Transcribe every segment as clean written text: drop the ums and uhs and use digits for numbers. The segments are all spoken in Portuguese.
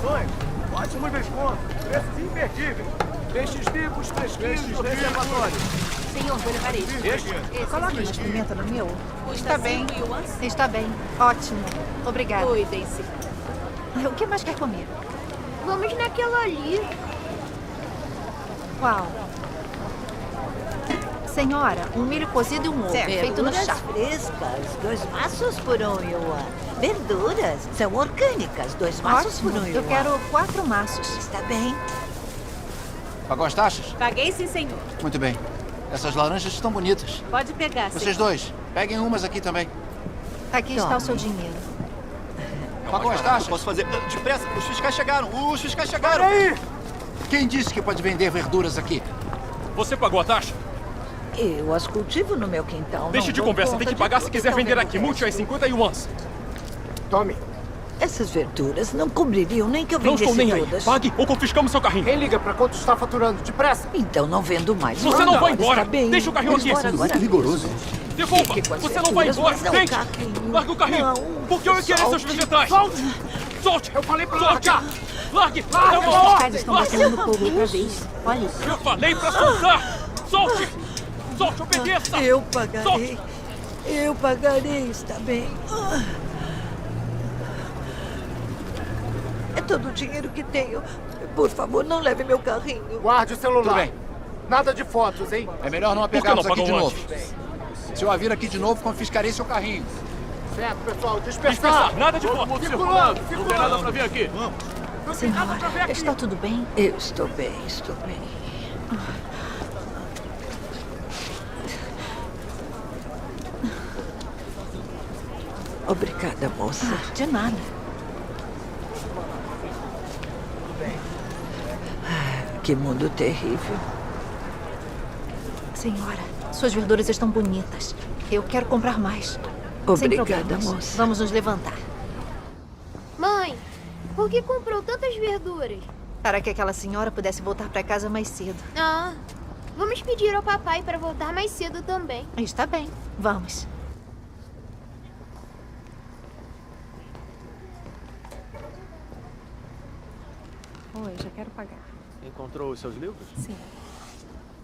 porções, ótimos descontos, preços imperdíveis. Peixes vivos, fresquinhos do reservatório. Senhor Bolivarete. Coloque mais pimenta no meu. Está bem. Está bem. Ótimo. Obrigada. Cuidem-se. O que mais quer comer? Vamos naquela ali. Qual? Senhora, um milho cozido e um ovo, feito no chá. Frescas, 2 maços por 1 yuan. Verduras, são orgânicas, 2 maços Ótimo. por 1 yuan. Eu quero 4 maços. Está bem. Pagou as taxas? Paguei sim, senhor. Muito bem. Essas laranjas estão bonitas. Pode pegar, Vocês dois, peguem umas aqui também. Aqui está o seu dinheiro. Pagou as taxas? Posso fazer depressa? Os fiscais chegaram! Os fiscais chegaram! Aí! Quem disse que pode vender verduras aqui? Você pagou a taxa? Eu as cultivo no meu quintal. Deixe não de dou conversa, conta tem que de pagar tudo se quiser que vender estão aqui. vendo. Multi é 50 yuans. Tome. Essas verduras não cobririam nem que eu Não vendesse estou nem aí. todas. Pague ou confiscamos seu carrinho. Quem liga pra quanto está faturando? Depressa! Então não vendo mais. Você não vai Está embora. bem. Deixa o carrinho Vamos aqui. embora agora. Muito rigoroso. Devolva. Fique com as Você não vai verduras, embora. mas não Vende. o carrinho. Larga o carrinho. Não, Porque eu ia querer seus solte. vegetais. Solte! Solte. Eu falei pra Solte. largar! Largue. Larga, É uma os ordem. Pais estão batendo no povo outra vez. Olha isso. Eu falei pra soltar. Solte. Solte, obedeça. Eu pagarei. Eu pagarei, está bem. É todo o dinheiro que tenho. Por favor, não leve meu carrinho. Guarde o celular. Tudo bem. Nada de fotos, hein? É melhor não a Por que pegarmos não aqui de pagou novo. Se eu a vir aqui de novo, confiscarei seu carrinho. Certo, pessoal. Dispersar. Dispersar. Nada de Todo foto. mundo circulando. Não tem nada pra ver aqui. Senhora, está tudo bem? Eu estou bem, estou bem. Obrigada, moça. De nada. Que mundo terrível. Senhora, suas verduras estão bonitas. Eu quero comprar mais. Sem Obrigada, problemas. moça. Vamos nos levantar. Mãe, por que comprou tantas verduras? Para que aquela senhora pudesse voltar para casa mais cedo. Ah, vamos pedir ao papai para voltar mais cedo também. Está bem. Vamos. Oi, já quero pagar. Encontrou os seus livros? Sim,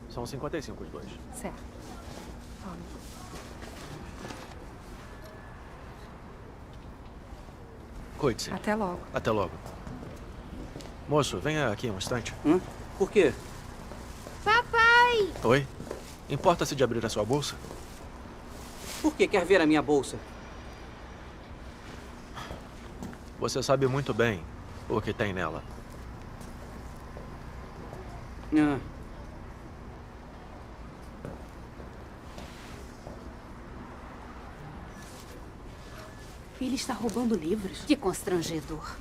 São 55 os dois. certo. Tome. Cuide-se. Até logo. Até logo. Moço, venha aqui um instante. Por quê? Papai! Oi? Importa-se de abrir a sua bolsa? Por que quer ver a minha bolsa? Você sabe muito bem o que tem nela. Ah, Ele está roubando livros. Que constrangedor.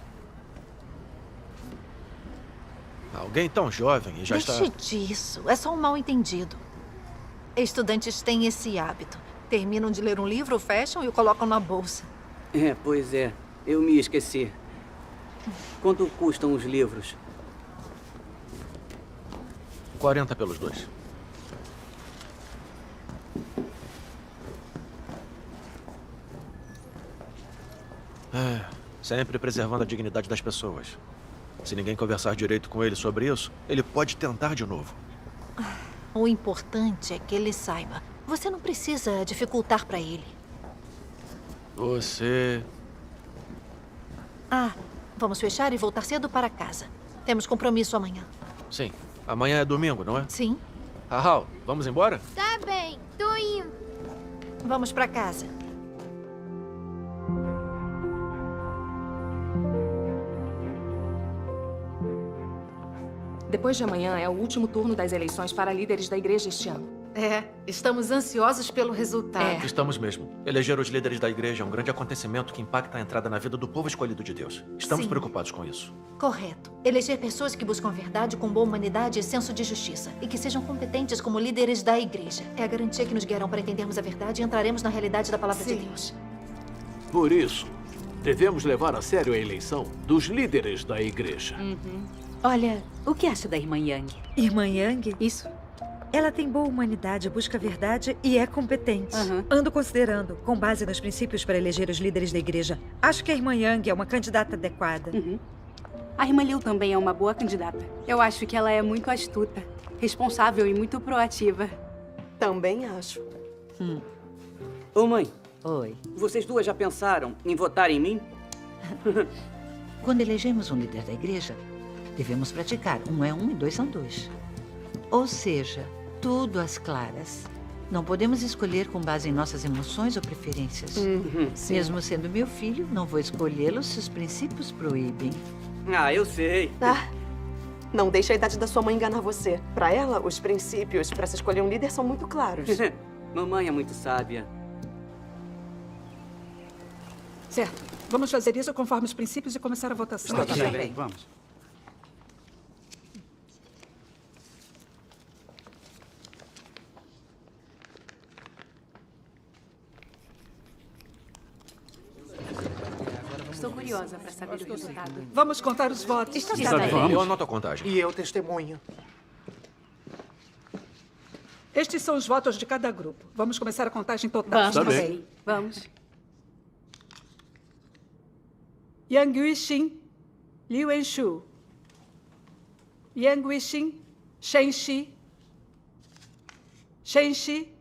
Alguém tão jovem e já Deixe está... disso. É só um mal-entendido. Estudantes têm esse hábito. Terminam de ler um livro, fecham e o colocam na bolsa. pois é. Eu me esqueci. Quanto custam os livros? 40 pelos dois. Sempre preservando a dignidade das pessoas. Se ninguém conversar direito com ele sobre isso, ele pode tentar de novo. O importante é que ele saiba. Você não precisa dificultar para ele. Você... Ah, vamos fechar e voltar cedo para casa. Temos compromisso amanhã. Sim. Amanhã é domingo, não é? Sim? Rahal, vamos embora? Tá bem, tô indo. Vamos para casa. Depois de amanhã é o último turno das eleições para líderes da igreja este ano. É, estamos ansiosos pelo resultado. É. Estamos mesmo. Eleger os líderes da igreja é um grande acontecimento que impacta a entrada na vida do povo escolhido de Deus. Estamos Sim. preocupados com isso. Correto. Eleger pessoas que buscam verdade com boa humanidade e senso de justiça. E que sejam competentes como líderes da igreja. É a garantia que nos guiarão para entendermos a verdade e entraremos na realidade da palavra de Deus. Por isso, devemos levar a sério a eleição dos líderes da igreja. Olha, o que acha da irmã Yang? Irmã Yang? Isso. Ela tem boa humanidade, busca a verdade e é competente. Ando considerando, com base nos princípios para eleger os líderes da igreja. Acho que a irmã Yang é uma candidata adequada. A irmã Liu também é uma boa candidata. Eu acho que ela é muito astuta, responsável e muito proativa. Também acho. Ô, mãe. Oi. Vocês duas já pensaram em votar em mim? Quando elegemos um líder da igreja, devemos praticar. 1 é 1 e 2 são 2. Ou seja, tudo às claras. Não podemos escolher com base em nossas emoções ou preferências. Mesmo sendo meu filho, não vou escolhê-lo se os princípios proíbem. Ah, eu sei. Ah, não deixe a idade da sua mãe enganar você. Para ela, os princípios para se escolher um líder são muito claros. Mamãe é muito sábia. Certo. Vamos fazer isso conforme os princípios e começar a votação. Está tudo bem. Vamos. Estou curiosa para saber o resultado. Vamos contar os votos. Está Eu anoto a contagem. E eu testemunho. Estes são os votos de cada grupo. Vamos começar a contagem total. Vamos, bem. Vamos. Yang Yuixin, Liu Wenshu. Yang Yuixin, Shen Shi. Shen Shi,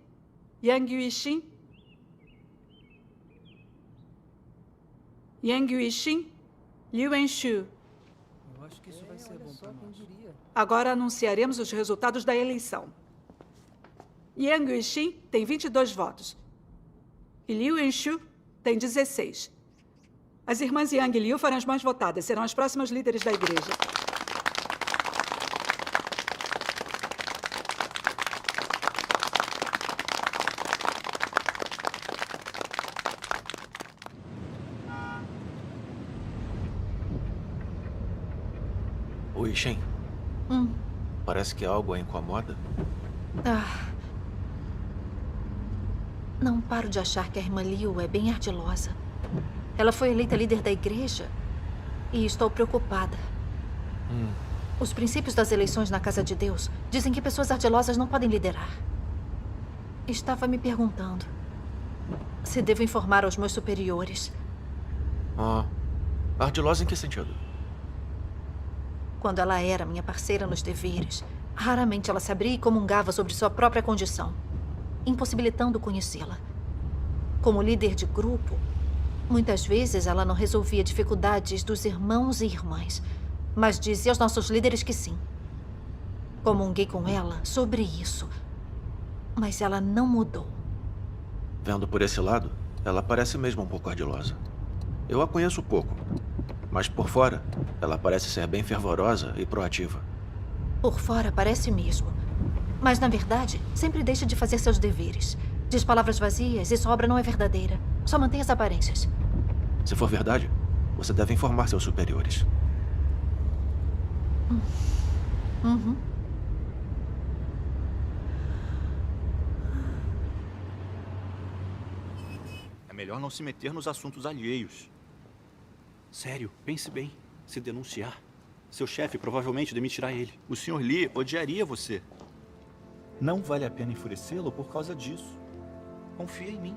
Yang Yuixin. Yang Yuixin, Liu Wenshu. Eu acho que isso vai ser bom para nós. Agora anunciaremos os resultados da eleição. Yang Yuixin tem 22 votos. E Liu Wenshu tem 16. As irmãs Yang e Liu foram as mais votadas. Serão as próximas líderes da igreja. Oi, Shen. Parece que algo a incomoda. Não paro de achar que a irmã Liu é bem ardilosa. Ela foi eleita líder da igreja e estou preocupada. Os princípios das eleições na Casa de Deus dizem que pessoas ardilosas não podem liderar. Estava me perguntando se devo informar aos meus superiores. Ardilosa em que sentido? Quando ela era minha parceira nos deveres, raramente ela se abria e comungava sobre sua própria condição, impossibilitando conhecê-la. Como líder de grupo, muitas vezes ela não resolvia dificuldades dos irmãos e irmãs, mas dizia aos nossos líderes que sim. Comunguei com ela sobre isso, mas ela não mudou. Vendo por esse lado, ela parece mesmo um pouco ardilosa. Eu a conheço pouco, mas por fora, ela parece ser bem fervorosa e proativa. Por fora parece mesmo, mas na verdade sempre deixa de fazer seus deveres. Diz palavras vazias e sua obra não é verdadeira. Só mantém as aparências. Se for verdade, você deve informar seus superiores. É melhor não se meter nos assuntos alheios. Sério, pense bem. Se denunciar, seu chefe provavelmente demitirá ele. O Sr. Lee odiaria você. Não vale a pena enfurecê-lo por causa disso. Confia em mim.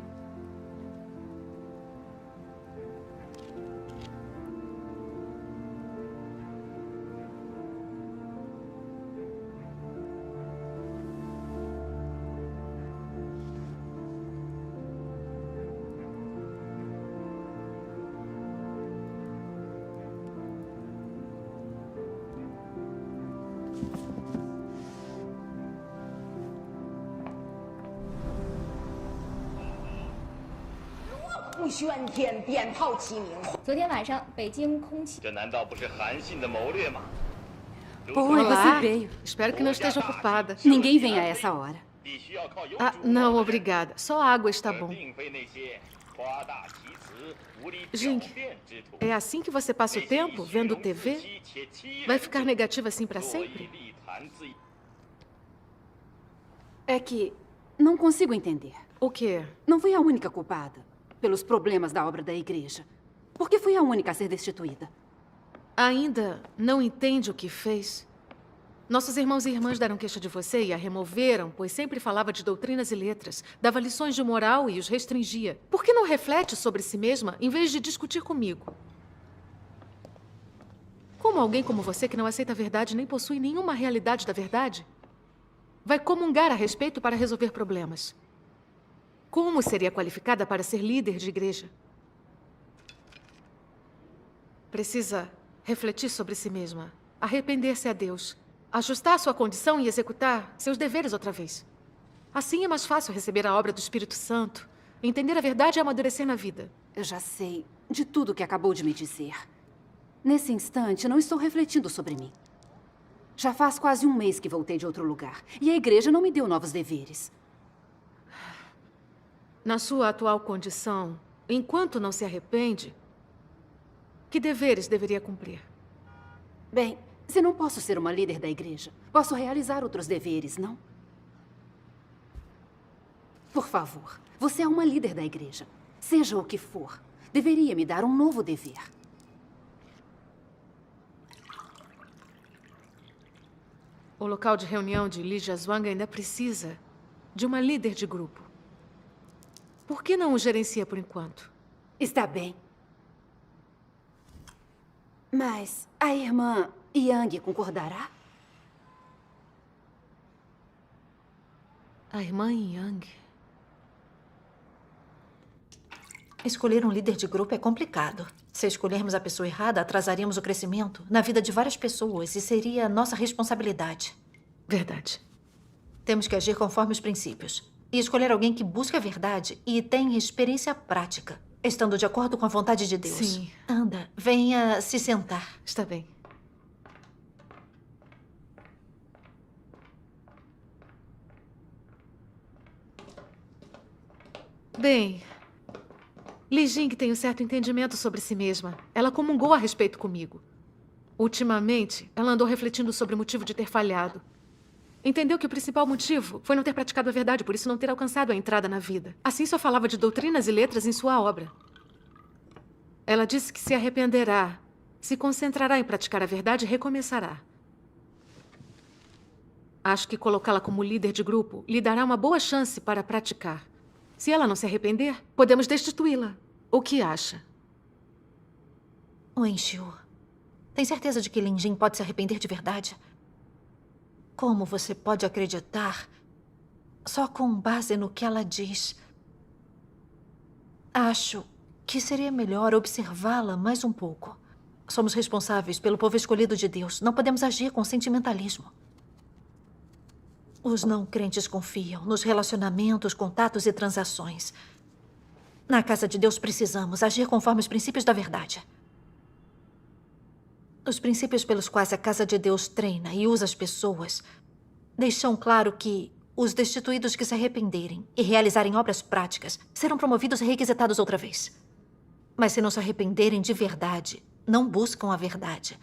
这难道不是韩信的谋略吗？ Olá, você veio. Espero que não esteja ocupada. Ninguém vem a essa hora. Não, obrigada. Só água está bom. Jing, é assim que você passa o tempo, vendo TV? Vai ficar negativa assim para sempre? É que não consigo entender. O quê? Não fui a única culpada pelos problemas da obra da igreja. Por que fui a única a ser destituída? Ainda não entende o que fez? Nossos irmãos e irmãs deram queixa de você e a removeram, pois sempre falava de doutrinas e letras, dava lições de moral e os restringia. Por que não reflete sobre si mesma em vez de discutir comigo? Como Como alguém como você, que não aceita a verdade nem possui nenhuma realidade da verdade, vai comungar a respeito para resolver problemas? Como seria qualificada para ser líder de igreja? Precisa refletir sobre si mesma, arrepender-se a Deus, ajustar sua condição e executar seus deveres outra vez. Assim é mais fácil receber a obra do Espírito Santo, entender a verdade e amadurecer na vida. Eu já sei de tudo o que acabou de me dizer. Nesse instante, não estou refletindo sobre mim. Já faz quase um mês que voltei de outro lugar, e a igreja não me deu novos deveres. Na sua atual condição, enquanto não se arrepende, que deveres deveria cumprir? Bem, se não posso ser uma líder da igreja, posso realizar outros deveres, não? Por favor, você é uma líder da igreja. Seja o que for, deveria me dar um novo dever. O local de reunião de Li Jiazhuang ainda precisa de uma líder de grupo. Por que não o gerencia por enquanto? Está bem. Mas a irmã Yang concordará? A irmã Yang? Escolher um líder de grupo é complicado. Se escolhermos a pessoa errada, atrasaríamos o crescimento na vida de várias pessoas e seria nossa responsabilidade. Verdade. Temos que agir conforme os princípios. E escolher alguém que busca a verdade e tem experiência prática, estando de acordo com a vontade de Deus. Sim. Anda, venha se sentar. Está bem. Bem, Li Jing tem um certo entendimento sobre si mesma. Ela comungou a respeito comigo. Ultimamente, ela andou refletindo sobre o motivo de ter falhado. Entendeu que o principal motivo foi não ter praticado a verdade, por isso não ter alcançado a entrada na vida. Assim só falava de doutrinas e letras em sua obra. Ela disse que se arrependerá, se concentrará em praticar a verdade e recomeçará. Acho que colocá-la como líder de grupo lhe dará uma boa chance para praticar. Se ela não se arrepender, podemos destituí-la. O que acha? Wenxiu, tem certeza de que Lin Jing pode se arrepender de verdade? Como você pode acreditar só com base no que ela diz? Acho que seria melhor observá-la mais um pouco. Somos responsáveis pelo povo escolhido de Deus. Não podemos agir com sentimentalismo. Os não crentes confiam nos relacionamentos, contatos e transações. Na casa de Deus precisamos agir conforme os princípios da verdade. Os princípios pelos quais a casa de Deus treina e usa as pessoas deixam claro que os destituídos que se arrependerem e realizarem obras práticas serão promovidos e requisitados outra vez. Mas se não se arrependerem de verdade, não buscam a verdade.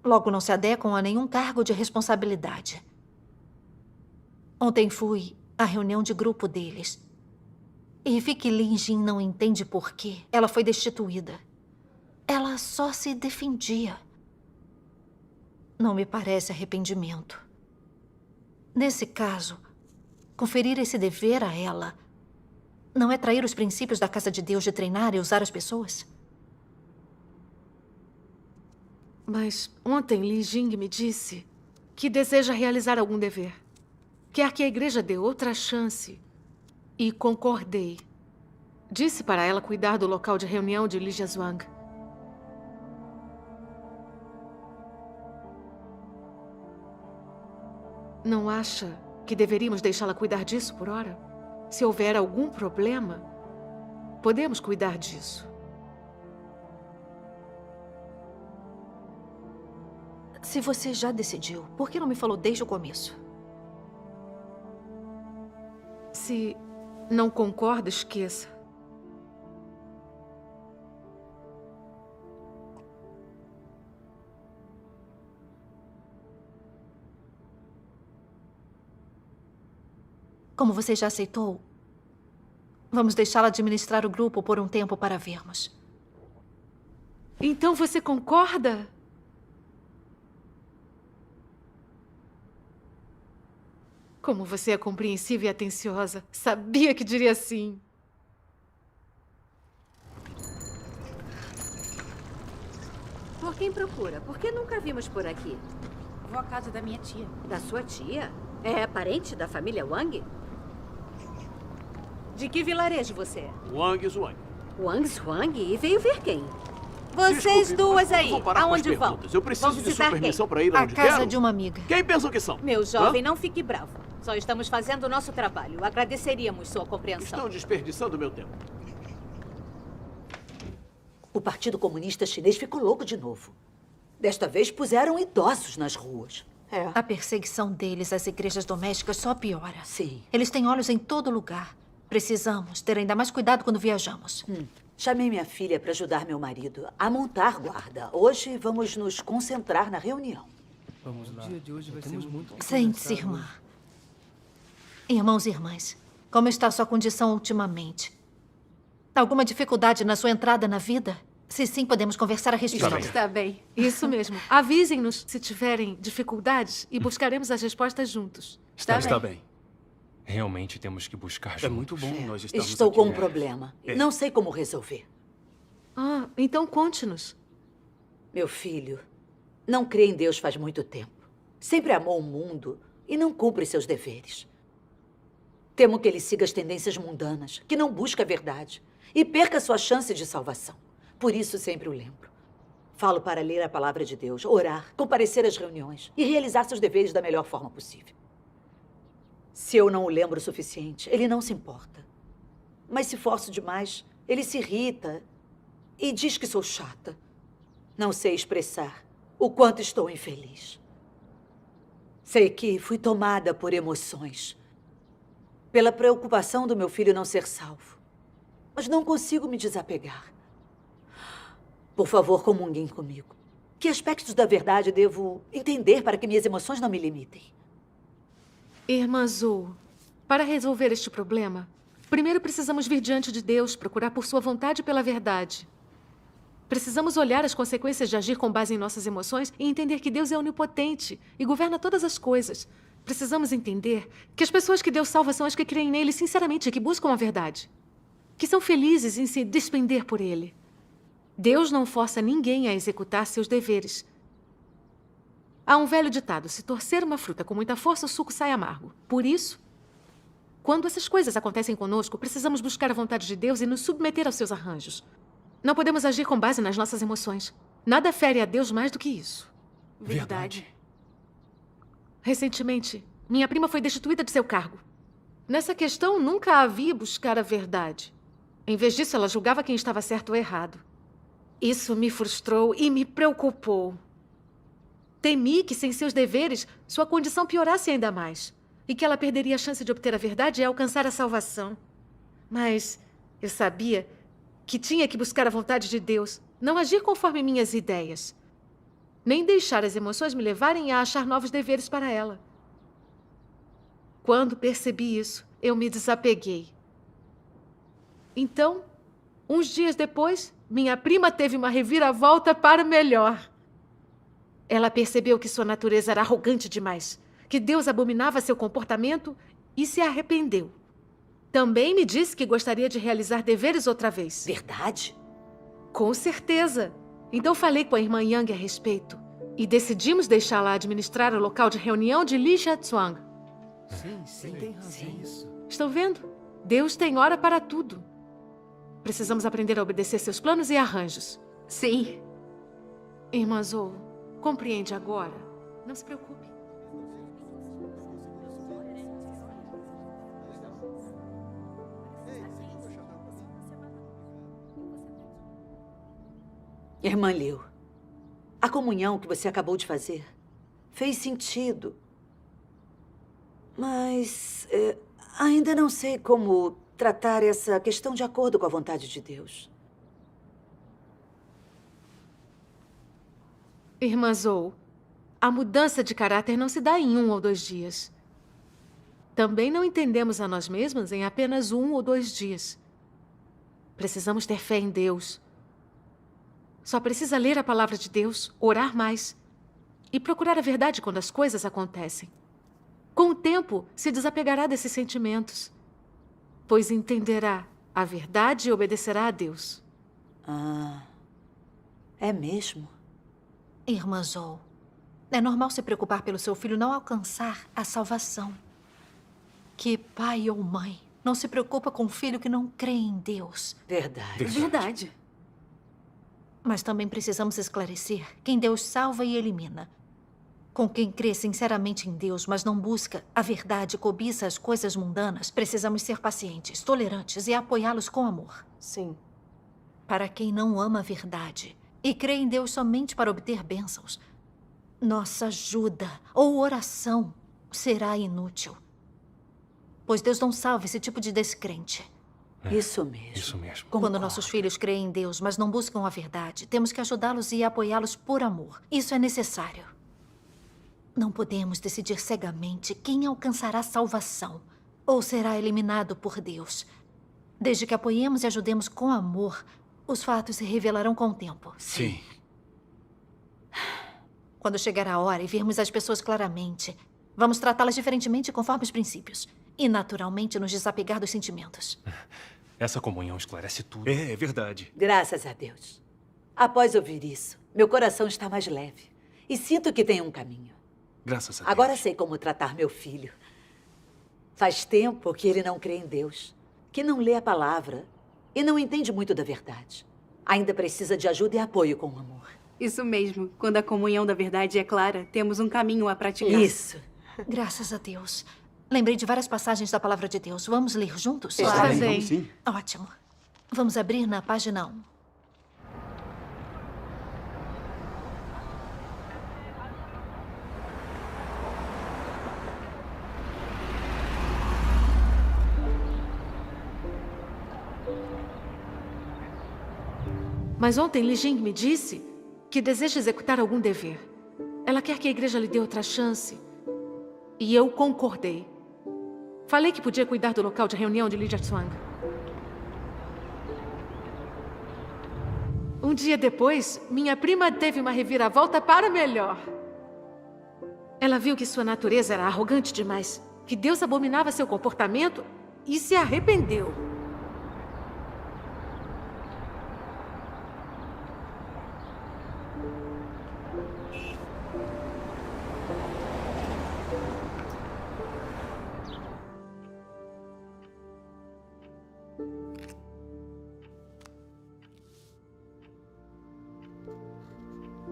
Logo não se adequam a nenhum cargo de responsabilidade. Ontem fui à reunião de grupo deles e vi que Lin Jing não entende por que ela foi destituída. Ela só se defendia. Não me parece arrependimento. Nesse caso, conferir esse dever a ela não é trair os princípios da casa de Deus de treinar e usar as pessoas? Mas ontem Li Jing me disse que deseja realizar algum dever. Quer que a igreja dê outra chance. E concordei. Disse para ela cuidar do local de reunião de Li Jiazhuang. Não acha que deveríamos deixá-la cuidar disso por hora? Se houver algum problema, podemos cuidar disso. Se você já decidiu, por que não me falou desde o começo? Se não concorda, esqueça. Como você já aceitou, vamos deixá-la administrar o grupo por um tempo para vermos. Então você concorda? Como você é compreensiva e atenciosa. Sabia que diria sim. Por quem procura? Por que nunca vimos por aqui? Vou à casa da minha tia. Da sua tia? É parente da família Wang? De que vilarejo você é? Wang Zhuang. Wang Zhuang? E veio ver quem? Vocês Desculpe, duas mas aí, vamos parar com as aonde vão? perguntas. Eu preciso Vão de sua visitar permissão quem? para ir A aonde casa quero. de uma amiga. Quem pensam que são? Meu jovem, Hã? não fique bravo. Só estamos fazendo o nosso trabalho. Agradeceríamos sua compreensão. Estão desperdiçando meu tempo. O Partido Comunista Chinês ficou louco de novo. Desta vez puseram idosos nas ruas. A perseguição deles às igrejas domésticas só piora. Sim. Eles têm olhos em todo lugar. Precisamos ter ainda mais cuidado quando viajamos. Chamei minha filha para ajudar meu marido a montar guarda. Hoje vamos nos concentrar na reunião. Vamos lá. O dia de hoje vai ser muito... Sente-se, irmã. Irmãos e irmãs, como está a sua condição ultimamente? Alguma dificuldade na sua entrada na vida? Se sim, podemos conversar a respeito. Está bem. Isso mesmo. Avisem-nos se tiverem dificuldades e buscaremos as respostas juntos. Está bem. Realmente temos que buscar juntos. É muito bom nós estamos Estou aqui. com um problema. É. Não sei como resolver. Ah, então conte-nos. Meu filho não crê em Deus faz muito tempo. Sempre amou o mundo e não cumpre seus deveres. Temo que ele siga as tendências mundanas, que não busca a verdade e perca sua chance de salvação. Por isso sempre o lembro. Falo para ler a palavra de Deus, orar, comparecer às reuniões e realizar seus deveres da melhor forma possível. Se eu não o lembro o suficiente, ele não se importa. Mas se forço demais, ele se irrita e diz que sou chata. Não sei expressar o quanto estou infeliz. Sei que fui tomada por emoções, pela preocupação do meu filho não ser salvo. Mas não consigo me desapegar. Por favor, comunguem comigo. Que aspectos da verdade devo entender para que minhas emoções não me limitem? Irmã Zhu, para resolver este problema, primeiro precisamos vir diante de Deus, procurar por sua vontade e pela verdade. Precisamos olhar as consequências de agir com base em nossas emoções e entender que Deus é onipotente e governa todas as coisas. Precisamos entender que as pessoas que Deus salva são as que creem nele sinceramente e que buscam a verdade. Que são felizes em se despender por ele. Deus não força ninguém a executar seus deveres. Há um velho ditado: se torcer uma fruta com muita força, o suco sai amargo. Por isso, quando essas coisas acontecem conosco, precisamos buscar a vontade de Deus e nos submeter aos seus arranjos. Não podemos agir com base nas nossas emoções. Nada fere a Deus mais do que isso. Verdade. Recentemente, minha prima foi destituída de seu cargo. Nessa questão, nunca a vi buscar a verdade. Em vez disso, ela julgava quem estava certo ou errado. Isso me frustrou e me preocupou. Temi que, sem seus deveres, sua condição piorasse ainda mais. E que ela perderia a chance de obter a verdade e alcançar a salvação. Mas eu sabia que tinha que buscar a vontade de Deus, não agir conforme minhas ideias. Nem deixar as emoções me levarem a achar novos deveres para ela. Quando percebi isso, eu me desapeguei. Então, uns dias depois, minha prima teve uma reviravolta para melhor. Ela percebeu que sua natureza era arrogante demais, que Deus abominava seu comportamento e se arrependeu. Também me disse que gostaria de realizar deveres outra vez. Verdade? Com certeza. Então falei com a irmã Yang a respeito e decidimos deixá-la administrar o local de reunião de Li Jiazhuang. Sim, tem razão. Isso. Estão vendo? Deus tem hora para tudo. Precisamos aprender a obedecer seus planos e arranjos. Sim. Irmã Zhou, compreende agora? Não se preocupe. Irmã Liu, a comunhão que você acabou de fazer fez sentido. Mas ainda não sei como tratar essa questão de acordo com a vontade de Deus. Irmã Zhou, a mudança de caráter não se dá em 1 ou 2 dias. Também não entendemos a nós mesmas em apenas 1 ou 2 dias. Precisamos ter fé em Deus. Só precisa ler a palavra de Deus, orar mais e procurar a verdade quando as coisas acontecem. Com o tempo, se desapegará desses sentimentos, pois entenderá a verdade e obedecerá a Deus. Ah, é mesmo? Irmã Zou, é normal se preocupar pelo seu filho não alcançar a salvação. Que pai ou mãe não se preocupa com um filho que não crê em Deus? Verdade. Verdade. Mas também precisamos esclarecer quem Deus salva e elimina. Com quem crê sinceramente em Deus, mas não busca a verdade e cobiça as coisas mundanas, precisamos ser pacientes, tolerantes e apoiá-los com amor. Sim. Para quem não ama a verdade e crê em Deus somente para obter bênçãos, nossa ajuda ou oração será inútil. Pois Deus não salva esse tipo de descrente. Isso mesmo. Isso mesmo. Quando nossos filhos creem em Deus, mas não buscam a verdade, temos que ajudá-los e apoiá-los por amor. Isso é necessário. Não podemos decidir cegamente quem alcançará salvação ou será eliminado por Deus. Desde que apoiemos e ajudemos com amor, os fatos se revelarão com o tempo. Sim. Quando chegar a hora e virmos as pessoas claramente, vamos tratá-las diferentemente conforme os princípios. E, naturalmente, nos desapegar dos sentimentos. Essa comunhão esclarece tudo. É verdade. Graças a Deus. Após ouvir isso, meu coração está mais leve. E sinto que tem um caminho. Graças a Deus. Agora sei como tratar meu filho. Faz tempo que ele não crê em Deus, que não lê a palavra e não entende muito da verdade. Ainda precisa de ajuda e apoio com amor. Isso mesmo. Quando a comunhão da verdade é clara, temos um caminho a praticar. Isso. Graças a Deus. Lembrei de várias passagens da palavra de Deus. Vamos ler juntos? Claro. Vamos sim. Ótimo. Vamos abrir na página 1. Mas ontem Li Jing me disse que deseja executar algum dever. Ela quer que a igreja lhe dê outra chance. E eu concordei. Falei que podia cuidar do local de reunião de Li Jiaxuan. Um dia depois, minha prima teve uma reviravolta para melhor. Ela viu que sua natureza era arrogante demais, que Deus abominava seu comportamento e se arrependeu.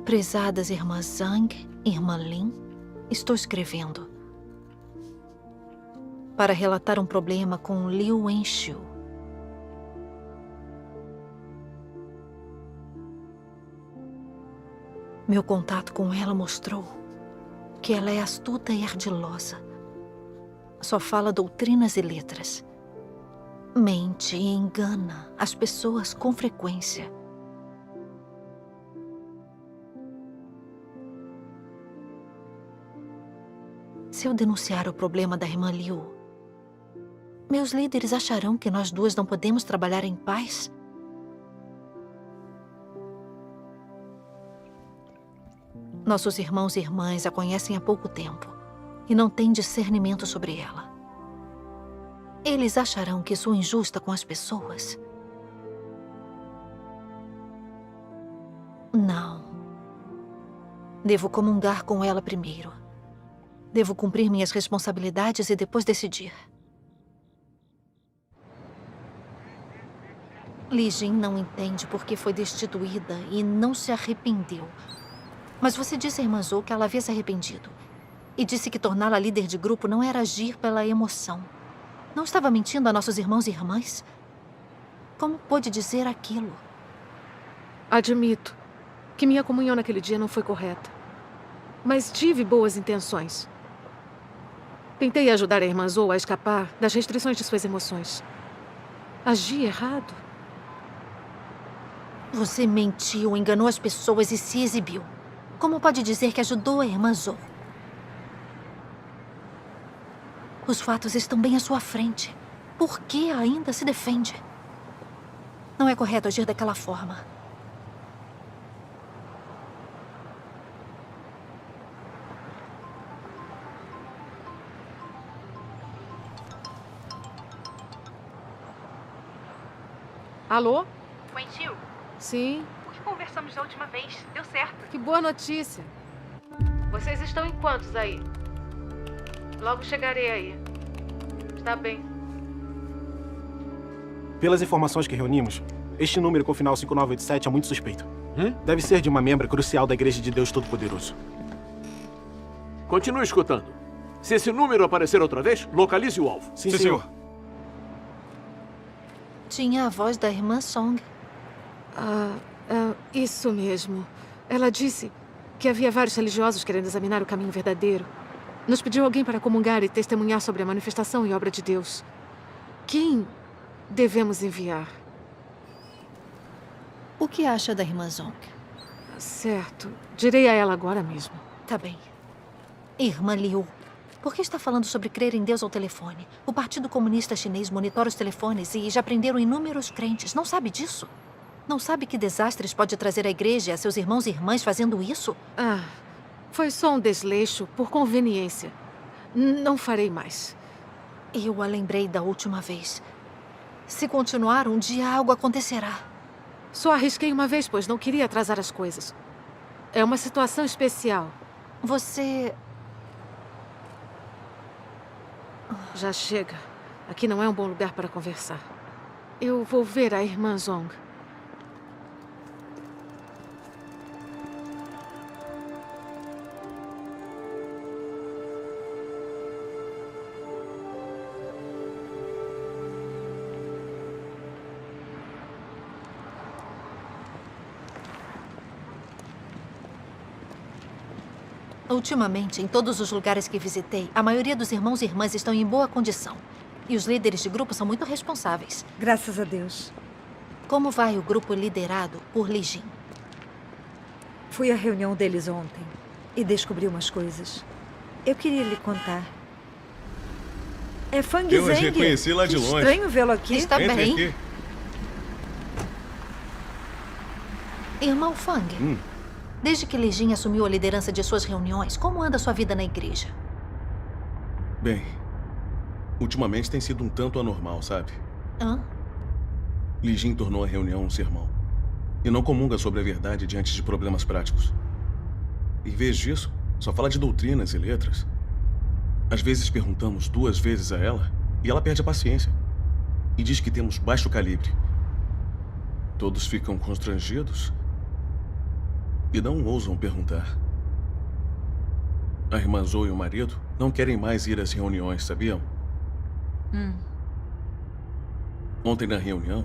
Prezadas irmã Zhang, irmã Lin, estou escrevendo para relatar um problema com Liu Wenxiu. Meu contato com ela mostrou que ela é astuta e ardilosa. Só fala doutrinas e letras. Mente e engana as pessoas com frequência. Se eu denunciar o problema da irmã Liu, meus líderes acharão que nós duas não podemos trabalhar em paz? Nossos irmãos e irmãs a conhecem há pouco tempo e não têm discernimento sobre ela. Eles acharão que sou injusta com as pessoas? Não. Devo comungar com ela primeiro. Devo cumprir minhas responsabilidades e depois decidir. Li Jing não entende por que foi destituída e não se arrependeu. Mas você disse à irmã Zou que ela havia se arrependido. E disse que torná-la líder de grupo não era agir pela emoção. Não estava mentindo a nossos irmãos e irmãs? Como pôde dizer aquilo? Admito que minha comunhão naquele dia não foi correta. Mas tive boas intenções. Tentei ajudar a irmã Zou a escapar das restrições de suas emoções. Agi errado? Você mentiu, enganou as pessoas e se exibiu. Como pode dizer que ajudou a irmã Zou? Os fatos estão bem à sua frente. Por que ainda se defende? Não é correto agir daquela forma. Alô? Wenxiu, Sim? por que conversamos da última vez. Deu certo. Que boa notícia. Vocês estão em quantos aí? Logo chegarei aí. Está bem. Pelas informações que reunimos, este número com o final 5987 é muito suspeito. Deve ser de uma membra crucial da Igreja de Deus Todo-Poderoso. Continue escutando. Se esse número aparecer outra vez, localize o alvo. Sim, senhor. Tinha a voz da irmã Song. Isso mesmo. Ela disse que havia vários religiosos querendo examinar o caminho verdadeiro. Nos pediu alguém para comungar e testemunhar sobre a manifestação e obra de Deus. Quem devemos enviar? O que acha da irmã Zong? Certo. Direi a ela agora mesmo. Tá bem. Irmã Liu, por que está falando sobre crer em Deus ao telefone? O Partido Comunista Chinês monitora os telefones e já prenderam inúmeros crentes. Não sabe disso? Não sabe que desastres pode trazer à igreja e a seus irmãos e irmãs fazendo isso? Foi só um desleixo por conveniência. Não farei mais. Eu a lembrei da última vez. Se continuar, um dia algo acontecerá. Só arrisquei uma vez, pois não queria atrasar as coisas. É uma situação especial. Você... Já chega. Aqui não é um bom lugar para conversar. Eu vou ver a irmã Zong. Ultimamente, em todos os lugares que visitei, a maioria dos irmãos e irmãs estão em boa condição. E os líderes de grupo são muito responsáveis. Graças a Deus. Como vai o grupo liderado por Li Jin? Fui à reunião deles ontem e descobri umas coisas. Eu queria lhe contar. É Fang Eu Zeng. as reconheci lá de longe. Estranho vê-lo aqui. Está Entre bem. aqui. Irmão Fang, desde que Li Jin assumiu a liderança de suas reuniões, como anda sua vida na igreja? Bem, ultimamente tem sido um tanto anormal, sabe? Li Jin tornou a reunião um sermão. E não comunga sobre a verdade diante de problemas práticos. Em vez disso, só fala de doutrinas e letras. Às vezes perguntamos 2 vezes a ela e ela perde a paciência. E diz que temos baixo calibre. Todos ficam constrangidos e não ousam perguntar. A irmã Zoe e o marido não querem mais ir às reuniões, sabiam? Ontem na reunião,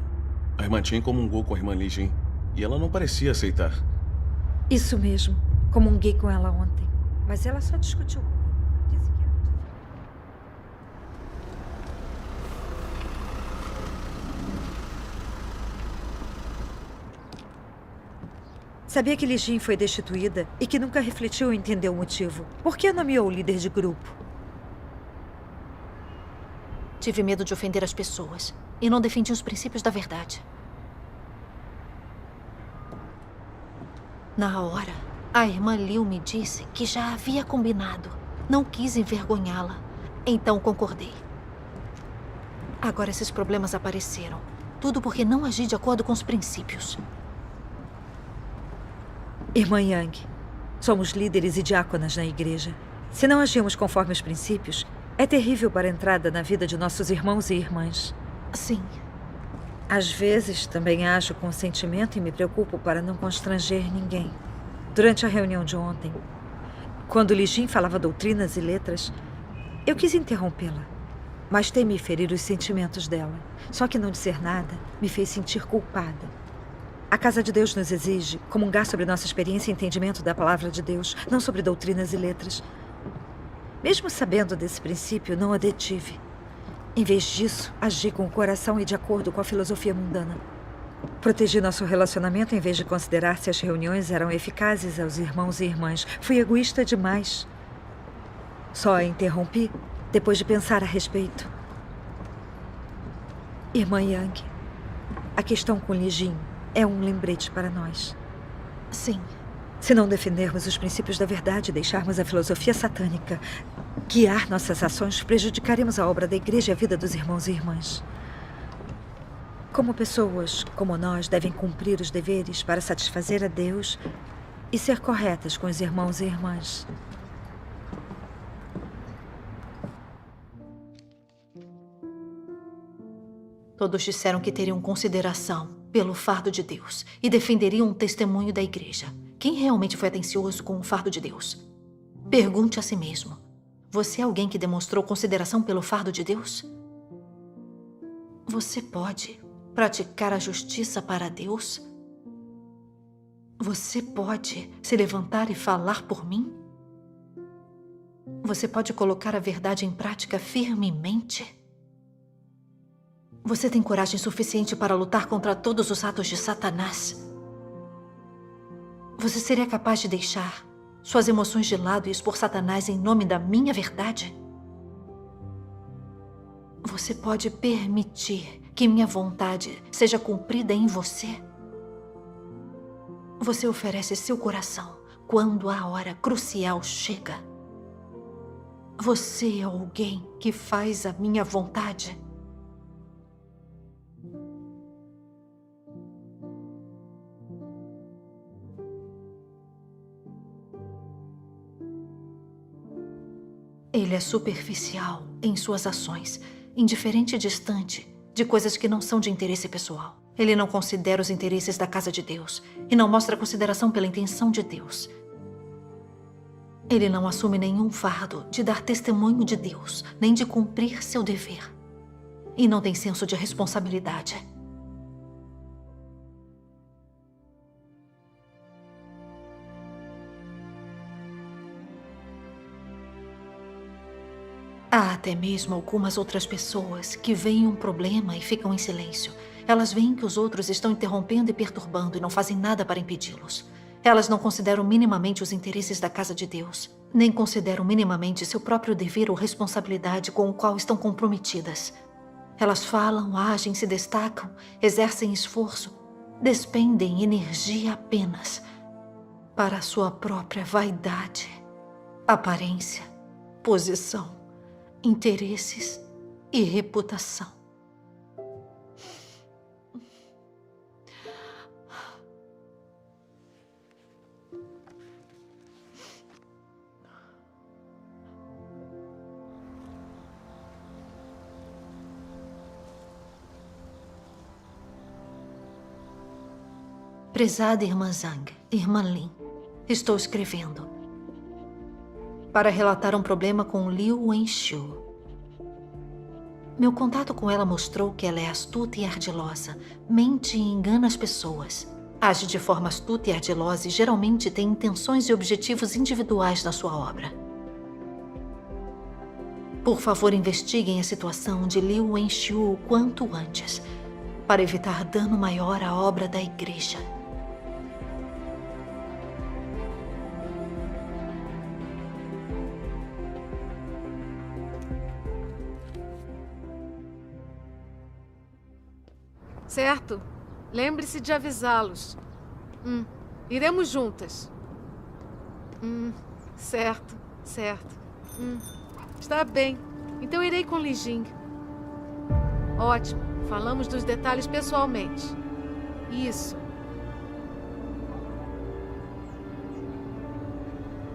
a irmã Chen comungou com a irmã Li Jin e ela não parecia aceitar. Isso mesmo. Comunguei com ela ontem. Mas ela só discutiu comigo. Disse que Sabia que Li Jin foi destituída e que nunca refletiu em entender o motivo. Por que nomeou o líder de grupo? Tive medo de ofender as pessoas e não defendi os princípios da verdade. Na hora, a irmã Liu me disse que já havia combinado. Não quis envergonhá-la. Então concordei. Agora esses problemas apareceram. Tudo porque não agi de acordo com os princípios. Irmã Yang, somos líderes e diáconas na igreja. Se não agimos conforme os princípios, é terrível para a entrada na vida de nossos irmãos e irmãs. Sim. Às vezes, também ajo com sentimento e me preocupo para não constranger ninguém. Durante a reunião de ontem, quando Li Jin falava doutrinas e letras, eu quis interrompê-la, mas temi ferir os sentimentos dela. Só que não dizer nada me fez sentir culpada. A Casa de Deus nos exige comungar sobre nossa experiência e entendimento da palavra de Deus, não sobre doutrinas e letras. Mesmo sabendo desse princípio, não a detive. Em vez disso, agi com o coração e de acordo com a filosofia mundana. Protegi nosso relacionamento em vez de considerar se as reuniões eram eficazes aos irmãos e irmãs. Fui egoísta demais. Só a interrompi depois de pensar a respeito. Irmã Yang, a questão com Li Jin é um lembrete para nós. Sim. Se não defendermos os princípios da verdade e deixarmos a filosofia satânica guiar nossas ações, prejudicaremos a obra da igreja e a vida dos irmãos e irmãs. Como pessoas como nós devem cumprir os deveres para satisfazer a Deus e ser corretas com os irmãos e irmãs. Todos disseram que teriam consideração pelo fardo de Deus e defenderiam um testemunho da igreja. Quem realmente foi atencioso com o fardo de Deus? Pergunte a si mesmo. Você é alguém que demonstrou consideração pelo fardo de Deus? Você pode praticar a justiça para Deus? Você pode se levantar e falar por mim? Você pode colocar a verdade em prática firmemente? Você tem coragem suficiente para lutar contra todos os atos de Satanás? Você seria capaz de deixar suas emoções de lado e expor Satanás em nome da minha verdade? Você pode permitir que minha vontade seja cumprida em você? Você oferece seu coração quando a hora crucial chega? Você é alguém que faz a minha vontade? Ele é superficial em suas ações, indiferente e distante de coisas que não são de interesse pessoal. Ele não considera os interesses da casa de Deus e não mostra consideração pela intenção de Deus. Ele não assume nenhum fardo de dar testemunho de Deus, nem de cumprir seu dever. E não tem senso de responsabilidade. Há até mesmo algumas outras pessoas que veem um problema e ficam em silêncio. Elas veem que os outros estão interrompendo e perturbando e não fazem nada para impedi-los. Elas não consideram minimamente os interesses da casa de Deus, nem consideram minimamente seu próprio dever ou responsabilidade com o qual estão comprometidas. Elas falam, agem, se destacam, exercem esforço, despendem energia apenas para a sua própria vaidade, aparência, posição, interesses e reputação. Prezada irmã Zhang, irmã Lin, estou escrevendo para relatar um problema com Liu Wenxiu. Meu contato com ela mostrou que ela é astuta e ardilosa, mente e engana as pessoas. Age de forma astuta e ardilosa e geralmente tem intenções e objetivos individuais na sua obra. Por favor, investiguem a situação de Liu Wenxiu o quanto antes, para evitar dano maior à obra da igreja. Certo? Lembre-se de avisá-los. Iremos juntas. Certo, certo. Está bem. Então irei com Li Jing. Ótimo. Falamos dos detalhes pessoalmente. Isso.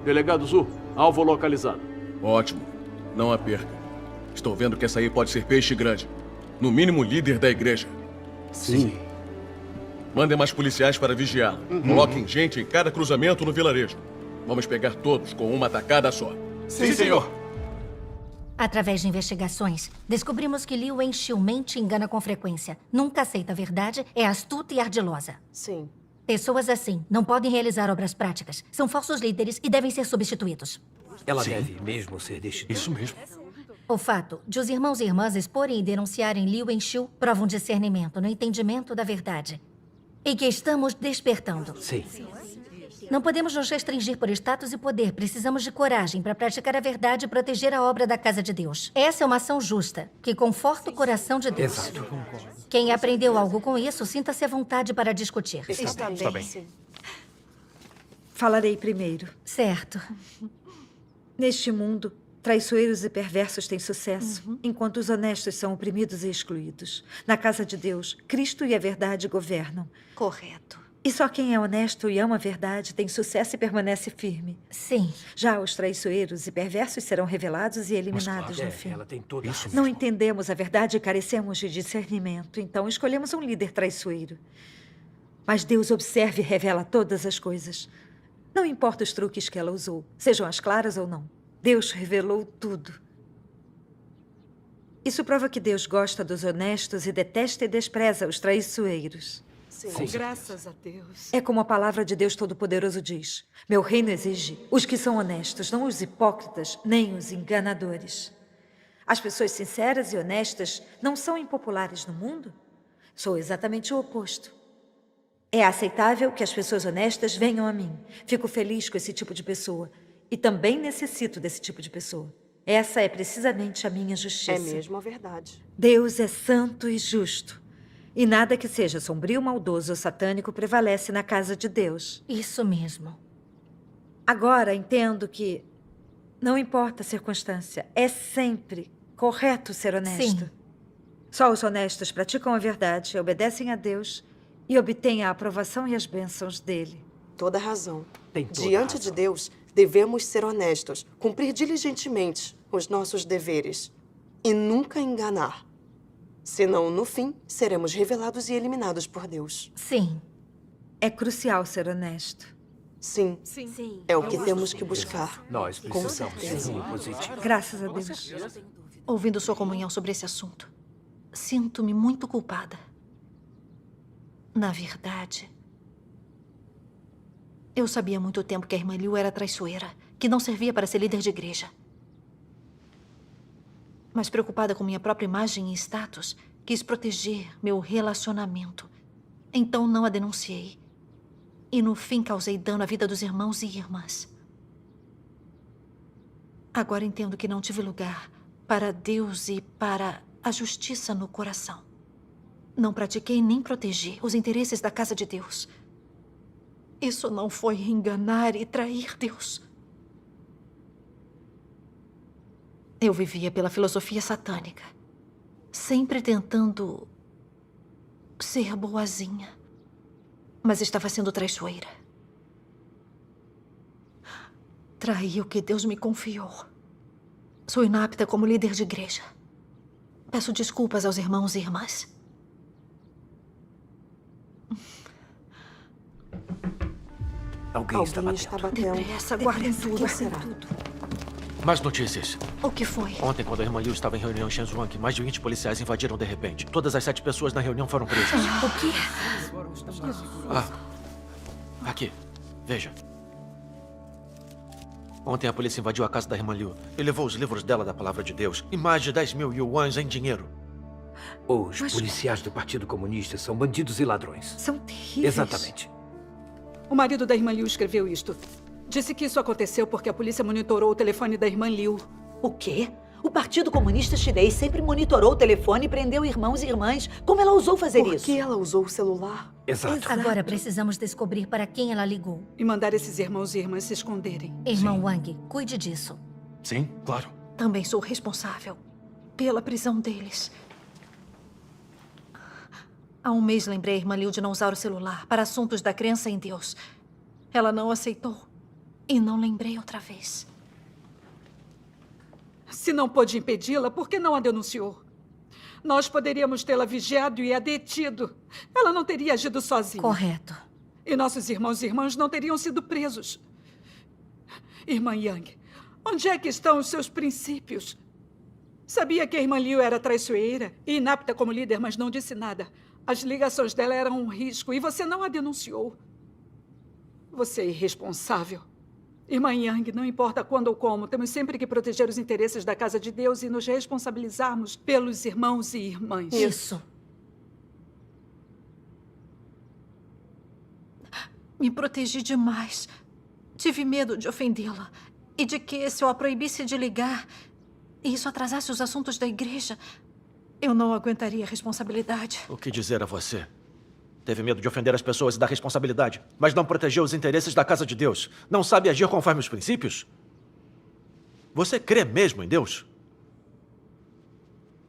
Delegado Zhu, alvo localizado. Ótimo. Não a perca. Estou vendo que essa aí pode ser peixe grande. No mínimo, líder da igreja. Sim. Mandem mais policiais para vigiá-la. Coloquem gente em cada cruzamento no vilarejo. Vamos pegar todos com uma tacada só. Sim, senhor. Através de investigações, descobrimos que Liu Wenxiu mente e engana com frequência. Nunca aceita a verdade, é astuta e ardilosa. Sim. Pessoas assim não podem realizar obras práticas. São falsos líderes e devem ser substituídos. Ela deve mesmo ser destituída. Isso mesmo. O fato de os irmãos e irmãs exporem e denunciarem Liu Wenxiu prova um discernimento no entendimento da verdade. E que estamos despertando. Sim. Não podemos nos restringir por status e poder. Precisamos de coragem para praticar a verdade e proteger a obra da casa de Deus. Essa é uma ação justa, que conforta o coração de Deus. Exato. Quem aprendeu algo com isso, sinta-se à vontade para discutir. Está bem. Falarei primeiro. Certo. Neste mundo, Traiçoeiros e perversos têm sucesso, enquanto os honestos são oprimidos e excluídos. Na casa de Deus, Cristo e a verdade governam. Correto. E só quem é honesto e ama a verdade tem sucesso e permanece firme. Sim. Já os traiçoeiros e perversos serão revelados e eliminados no fim. Ela tem toda isso. Não entendemos a verdade e carecemos de discernimento, então escolhemos um líder traiçoeiro. Mas Deus observa e revela todas as coisas. Não importa os truques que ela usou, sejam as claras ou não. Deus revelou tudo. Isso prova que Deus gosta dos honestos e detesta e despreza os traiçoeiros. Sim. Graças a Deus. É como a palavra de Deus Todo-Poderoso diz: meu reino exige os que são honestos, não os hipócritas, nem os enganadores. As pessoas sinceras e honestas não são impopulares no mundo? Sou exatamente o oposto. É aceitável que as pessoas honestas venham a mim. Fico feliz com esse tipo de pessoa. E também necessito desse tipo de pessoa. Essa é precisamente a minha justiça. É mesmo a verdade. Deus é santo e justo. E nada que seja sombrio, maldoso ou satânico prevalece na casa de Deus. Isso mesmo. Agora entendo que não importa a circunstância, é sempre correto ser honesto. Sim. Só os honestos praticam a verdade, obedecem a Deus e obtêm a aprovação e as bênçãos dele. Toda razão. Tem toda Diante razão. de Deus, devemos ser honestos, cumprir diligentemente os nossos deveres e nunca enganar. Senão, no fim, seremos revelados e eliminados por Deus. Sim. É crucial ser honesto. Sim. Sim. É o que temos que buscar. Nós Com precisamos certeza. ser positivos. Graças a Deus. Ouvindo sua comunhão sobre esse assunto, sinto-me muito culpada. Na verdade, eu sabia há muito tempo que a irmã Liu era traiçoeira, que não servia para ser líder de igreja. Mas preocupada com minha própria imagem e status, quis proteger meu relacionamento. Então não a denunciei. E no fim causei dano à vida dos irmãos e irmãs. Agora entendo que não tive lugar para Deus e para a justiça no coração. Não pratiquei nem protegi os interesses da casa de Deus. Isso não foi enganar e trair Deus. Eu vivia pela filosofia satânica, sempre tentando ser boazinha, mas estava sendo traiçoeira. Traí o que Deus me confiou. Sou inapta como líder de igreja. Peço desculpas aos irmãos e irmãs. Alguém está batendo. Depressa, guardem tudo. Mais notícias. O que foi? Ontem, quando a irmã Liu estava em reunião em Shenzhuang, mais de 20 policiais invadiram de repente. Todas as 7 pessoas na reunião foram presas. O quê? Aqui. Veja. Ontem a polícia invadiu a casa da irmã Liu e levou os livros dela da Palavra de Deus e mais de 10.000 yuans em dinheiro. Os policiais do Partido Comunista são bandidos e ladrões. São terríveis. Exatamente. O marido da irmã Liu escreveu isto. Disse que isso aconteceu porque a polícia monitorou o telefone da irmã Liu. O quê? O Partido Comunista Chinês sempre monitorou o telefone e prendeu irmãos e irmãs. Como ela ousou fazer isso? Por que ela usou o celular? Exato. Agora precisamos descobrir para quem ela ligou. E mandar esses irmãos e irmãs se esconderem. Irmão Wang, cuide disso. Sim, claro. Também sou responsável pela prisão deles. Há um mês lembrei a irmã Liu de não usar o celular para assuntos da crença em Deus. Ela não aceitou. E não lembrei outra vez. Se não pôde impedi-la, por que não a denunciou? Nós poderíamos tê-la vigiado e a detido. Ela não teria agido sozinha. Correto. E nossos irmãos e irmãs não teriam sido presos. Irmã Yang, onde é que estão os seus princípios? Sabia que a irmã Liu era traiçoeira e inapta como líder, mas não disse nada. As ligações dela eram um risco e você não a denunciou. Você é irresponsável. Irmã Yang, não importa quando ou como, temos sempre que proteger os interesses da casa de Deus e nos responsabilizarmos pelos irmãos e irmãs. Isso. Me protegi demais. Tive medo de ofendê-la e de que, se eu a proibisse de ligar e isso atrasasse os assuntos da igreja, eu não aguentaria a responsabilidade. O que dizer a você? Teve medo de ofender as pessoas e da responsabilidade, mas não protegeu os interesses da casa de Deus. Não sabe agir conforme os princípios? Você crê mesmo em Deus?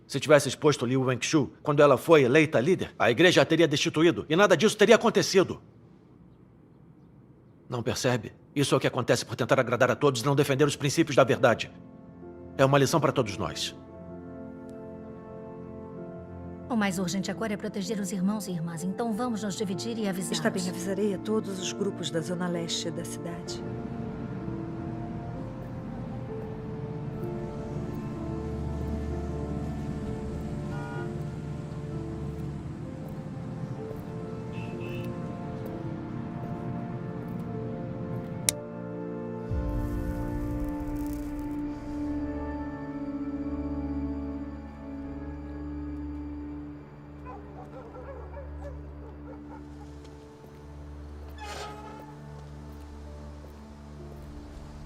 Se tivesse exposto Liu Wengshu quando ela foi eleita líder, a igreja a teria destituído e nada disso teria acontecido. Não percebe? Isso é o que acontece por tentar agradar a todos e não defender os princípios da verdade. É uma lição para todos nós. O mais urgente agora é proteger os irmãos e irmãs. Então vamos nos dividir e avisar. Está bem, avisarei a todos os grupos da zona leste da cidade.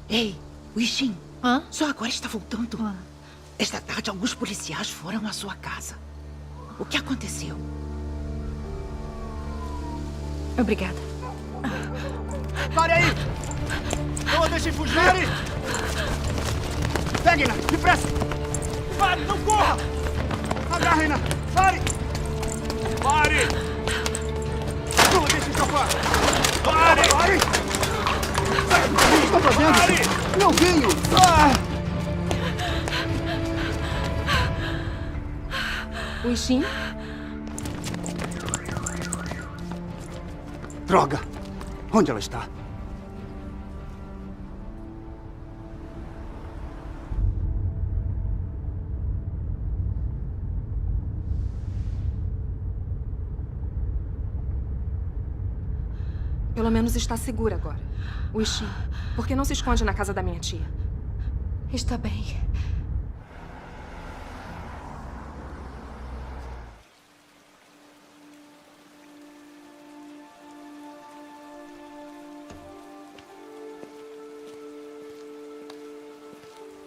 Ei, Wixin, só agora está voltando. Esta tarde, alguns policiais foram à sua casa. O que aconteceu? Obrigada. Pare aí! Não a deixem fugirem! Peguem-na, depressa! Pare, não corra! Agarrem-na! Pare! Pare! Não a deixem escapar! Pare! Pare! O que está fazendo? Pare! Meu filho! Wixin? Droga! Onde ela está? Pelo menos está segura agora. Wixin, por que não se esconde na casa da minha tia? Está bem.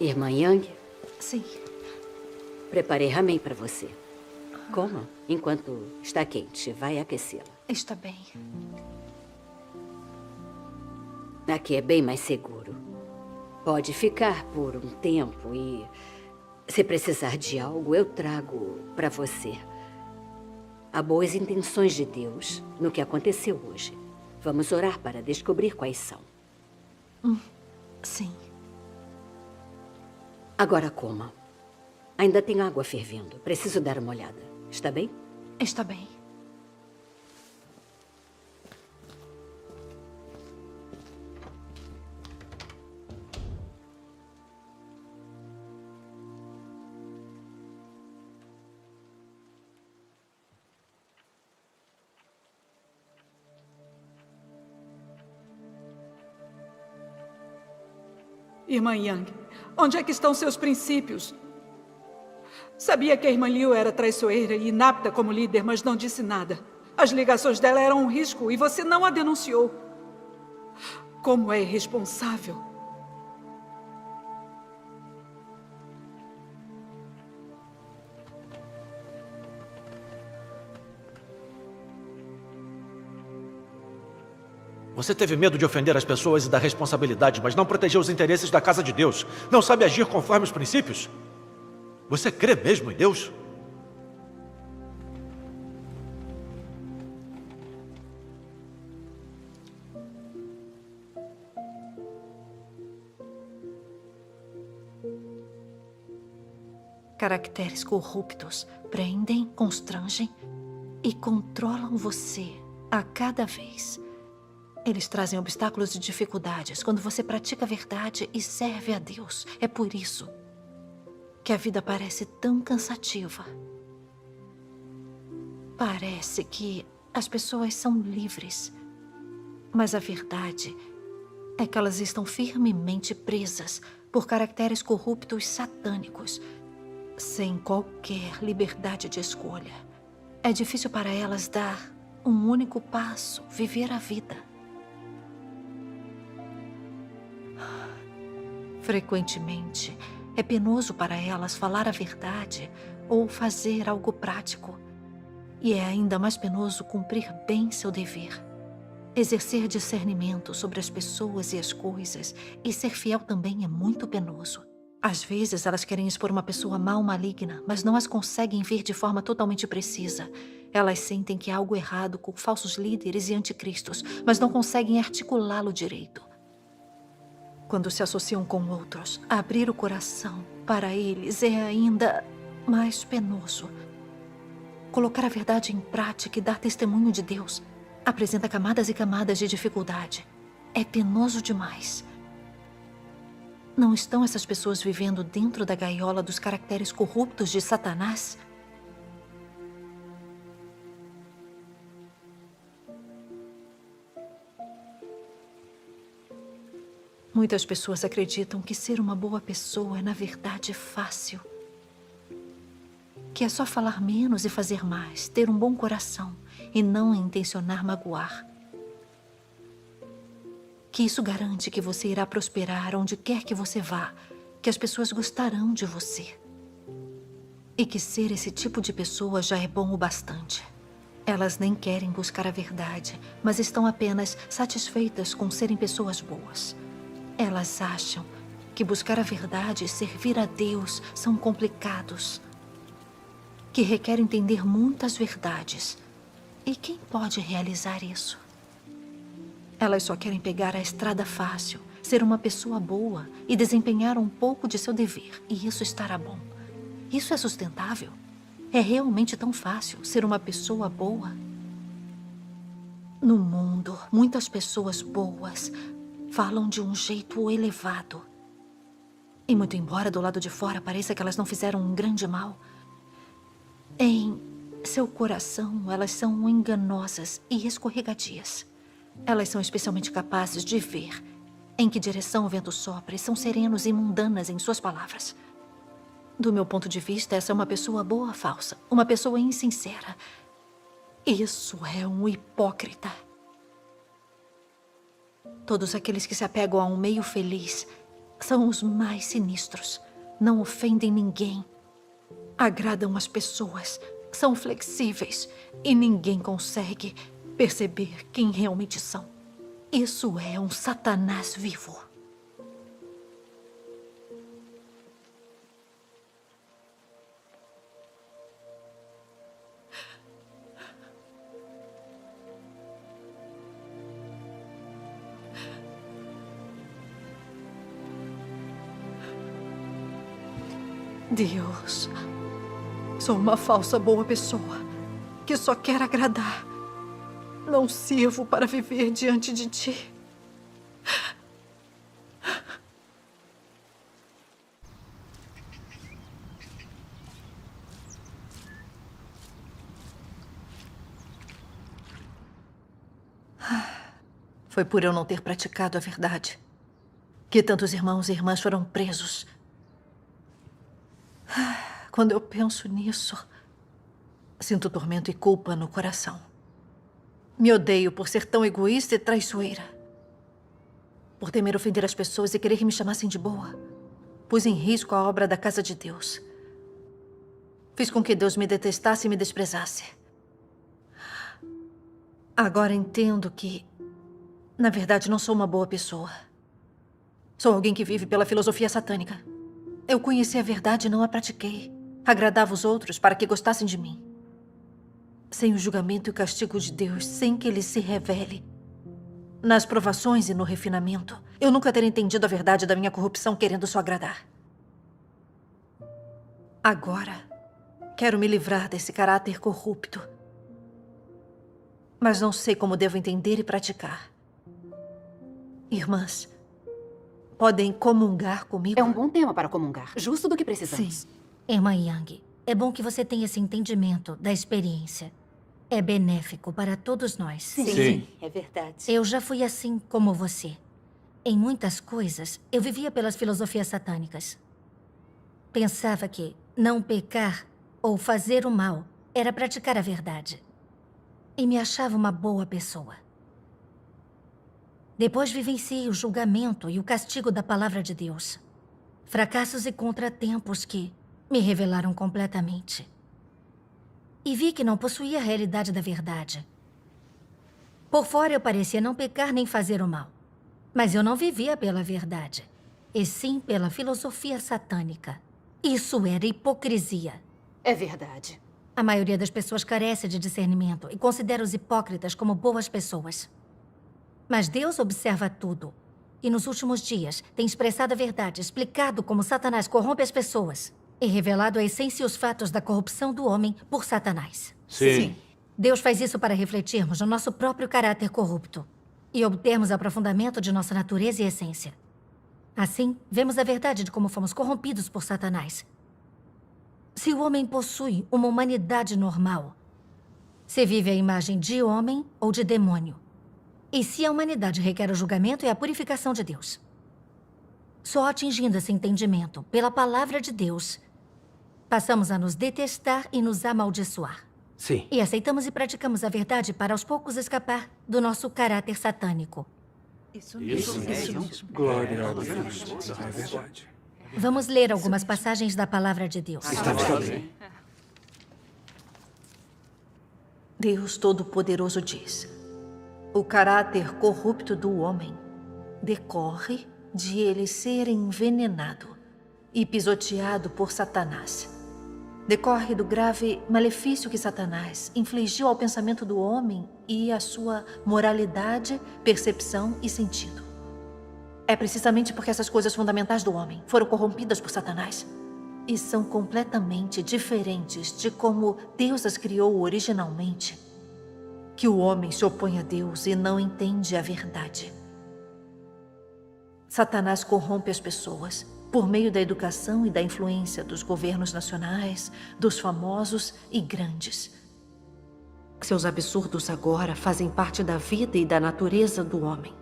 Irmã Yang? Sim. Preparei ramen para você. Coma enquanto está quente. Vai aquecê-la. Está bem. Aqui é bem mais seguro. Pode ficar por um tempo e, se precisar de algo, eu trago para você. Há boas intenções de Deus no que aconteceu hoje. Vamos orar para descobrir quais são. Sim. Agora coma. Ainda tem água fervendo. Preciso dar uma olhada. Está bem? Está bem. Irmã Yang, onde é que estão seus princípios? Sabia que a irmã Liu era traiçoeira e inapta como líder, mas não disse nada. As ligações dela eram um risco e você não a denunciou. Como é irresponsável. Você teve medo de ofender as pessoas e da responsabilidade, mas não protegeu os interesses da casa de Deus. Não sabe agir conforme os princípios? Você crê mesmo em Deus? Caracteres corruptos prendem, constrangem e controlam você a cada vez. Eles trazem obstáculos e dificuldades quando você pratica a verdade e serve a Deus. É por isso que a vida parece tão cansativa. Parece que as pessoas são livres, mas a verdade é que elas estão firmemente presas por caracteres corruptos satânicos, sem qualquer liberdade de escolha. É difícil para elas dar um único passo, viver a vida. Frequentemente, é penoso para elas falar a verdade ou fazer algo prático. E é ainda mais penoso cumprir bem seu dever. Exercer discernimento sobre as pessoas e as coisas e ser fiel também é muito penoso. Às vezes, elas querem expor uma pessoa mal maligna, mas não as conseguem ver de forma totalmente precisa. Elas sentem que há algo errado com falsos líderes e anticristos, mas não conseguem articulá-lo direito. Quando se associam com outros, abrir o coração para eles é ainda mais penoso. Colocar a verdade em prática e dar testemunho de Deus apresenta camadas e camadas de dificuldade. É penoso demais. Não estão essas pessoas vivendo dentro da gaiola dos caracteres corruptos de Satanás? Muitas pessoas acreditam que ser uma boa pessoa é, na verdade, fácil. Que é só falar menos e fazer mais, ter um bom coração e não intencionar magoar. Que isso garante que você irá prosperar onde quer que você vá, que as pessoas gostarão de você. E que ser esse tipo de pessoa já é bom o bastante. Elas nem querem buscar a verdade, mas estão apenas satisfeitas com serem pessoas boas. Elas acham que buscar a verdade e servir a Deus são complicados, que requer entender muitas verdades. E quem pode realizar isso? Elas só querem pegar a estrada fácil, ser uma pessoa boa e desempenhar um pouco de seu dever. E isso estará bom. Isso é sustentável? É realmente tão fácil ser uma pessoa boa? No mundo, muitas pessoas boas falam de um jeito elevado. E muito embora do lado de fora pareça que elas não fizeram um grande mal, em seu coração elas são enganosas e escorregadias. Elas são especialmente capazes de ver em que direção o vento sopra e são serenos e mundanas em suas palavras. Do meu ponto de vista, essa é uma pessoa boa falsa, uma pessoa insincera. Isso é um hipócrita. Todos aqueles que se apegam a um meio feliz são os mais sinistros. Não ofendem ninguém. Agradam as pessoas. São flexíveis. E ninguém consegue perceber quem realmente são. Isso é um Satanás vivo. Deus, sou uma falsa boa pessoa que só quer agradar. Não sirvo para viver diante de ti. Foi por eu não ter praticado a verdade que tantos irmãos e irmãs foram presos. Quando eu penso nisso, sinto tormento e culpa no coração. Me odeio por ser tão egoísta e traiçoeira. Por temer ofender as pessoas e querer que me chamassem de boa. Pus em risco a obra da casa de Deus. Fiz com que Deus me detestasse e me desprezasse. Agora entendo que, na verdade, não sou uma boa pessoa. Sou alguém que vive pela filosofia satânica. Eu conheci a verdade e não a pratiquei. Agradava os outros para que gostassem de mim. Sem o julgamento e o castigo de Deus, sem que Ele se revele. Nas provações e no refinamento, eu nunca teria entendido a verdade da minha corrupção querendo só agradar. Agora, quero me livrar desse caráter corrupto. Mas não sei como devo entender e praticar. Irmãs, podem comungar comigo? É um bom tema para comungar. Justo do que precisamos. Sim. Irmã Yang, é bom que você tenha esse entendimento da experiência. É benéfico para todos nós. Sim, é verdade. Eu já fui assim como você. Em muitas coisas, eu vivia pelas filosofias satânicas. Pensava que não pecar ou fazer o mal era praticar a verdade. E me achava uma boa pessoa. Depois vivenciei o julgamento e o castigo da palavra de Deus. Fracassos e contratempos que me revelaram completamente. E vi que não possuía a realidade da verdade. Por fora eu parecia não pecar nem fazer o mal. Mas eu não vivia pela verdade. e sim pela filosofia satânica. Isso era hipocrisia. É verdade. A maioria das pessoas carece de discernimento e considera os hipócritas como boas pessoas. Mas Deus observa tudo. E nos últimos dias tem expressado a verdade, explicado como Satanás corrompe as pessoas e revelado a essência e os fatos da corrupção do homem por Satanás. Sim. Deus faz isso para refletirmos no nosso próprio caráter corrupto e obtermos aprofundamento de nossa natureza e essência. Assim, vemos a verdade de como fomos corrompidos por Satanás. Se o homem possui uma humanidade normal, se vive a imagem de homem ou de demônio, e se a humanidade requer o julgamento e a purificação de Deus. Só atingindo esse entendimento pela palavra de Deus, passamos a nos detestar e nos amaldiçoar. Sim. E aceitamos e praticamos a verdade para aos poucos escapar do nosso caráter satânico. Isso mesmo. Glória a Deus. É verdade. Vamos ler algumas passagens da palavra de Deus. Está bem. Deus Todo-Poderoso diz: o caráter corrupto do homem decorre de ele ser envenenado e pisoteado por Satanás. Decorre do grave malefício que Satanás infligiu ao pensamento do homem e à sua moralidade, percepção e sentido. É precisamente porque essas coisas fundamentais do homem foram corrompidas por Satanás e são completamente diferentes de como Deus as criou originalmente, que o homem se opõe a Deus e não entende a verdade. Satanás corrompe as pessoas por meio da educação e da influência dos governos nacionais, dos famosos e grandes. Seus absurdos agora fazem parte da vida e da natureza do homem.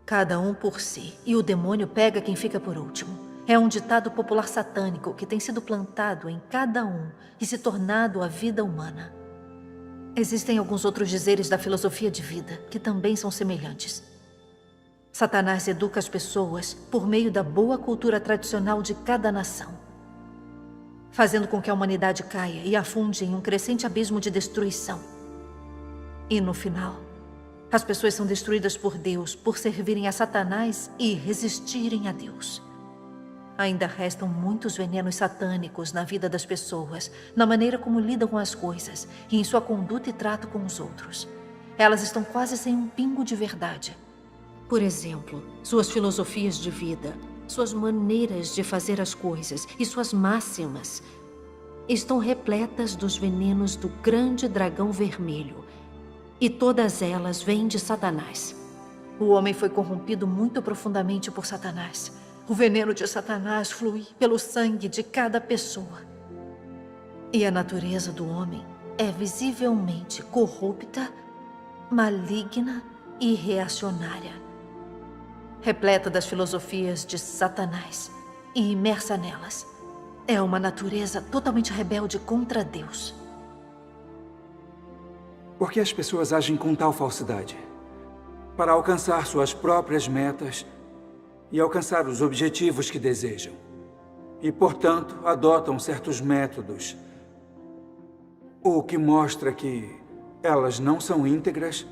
Cada um por si, e o demônio pega quem fica por último. É um ditado popular satânico que tem sido plantado em cada um e se tornado a vida humana. Existem alguns outros dizeres da filosofia de vida que também são semelhantes. Satanás educa as pessoas por meio da boa cultura tradicional de cada nação, fazendo com que a humanidade caia e afunde em um crescente abismo de destruição. E no final, as pessoas são destruídas por Deus por servirem a Satanás e resistirem a Deus. Ainda restam muitos venenos satânicos na vida das pessoas, na maneira como lidam com as coisas e em sua conduta e trato com os outros. Elas estão quase sem um pingo de verdade. Por exemplo, suas filosofias de vida, suas maneiras de fazer as coisas e suas máximas estão repletas dos venenos do grande dragão vermelho, e todas elas vêm de Satanás. O homem foi corrompido muito profundamente por Satanás. O veneno de Satanás flui pelo sangue de cada pessoa. E a natureza do homem é visivelmente corrupta, maligna e reacionária. Repleta das filosofias de Satanás e imersa nelas. É uma natureza totalmente rebelde contra Deus. Por que as pessoas agem com tal falsidade? Para alcançar suas próprias metas e alcançar os objetivos que desejam. E, portanto, adotam certos métodos, o que mostra que elas não são íntegras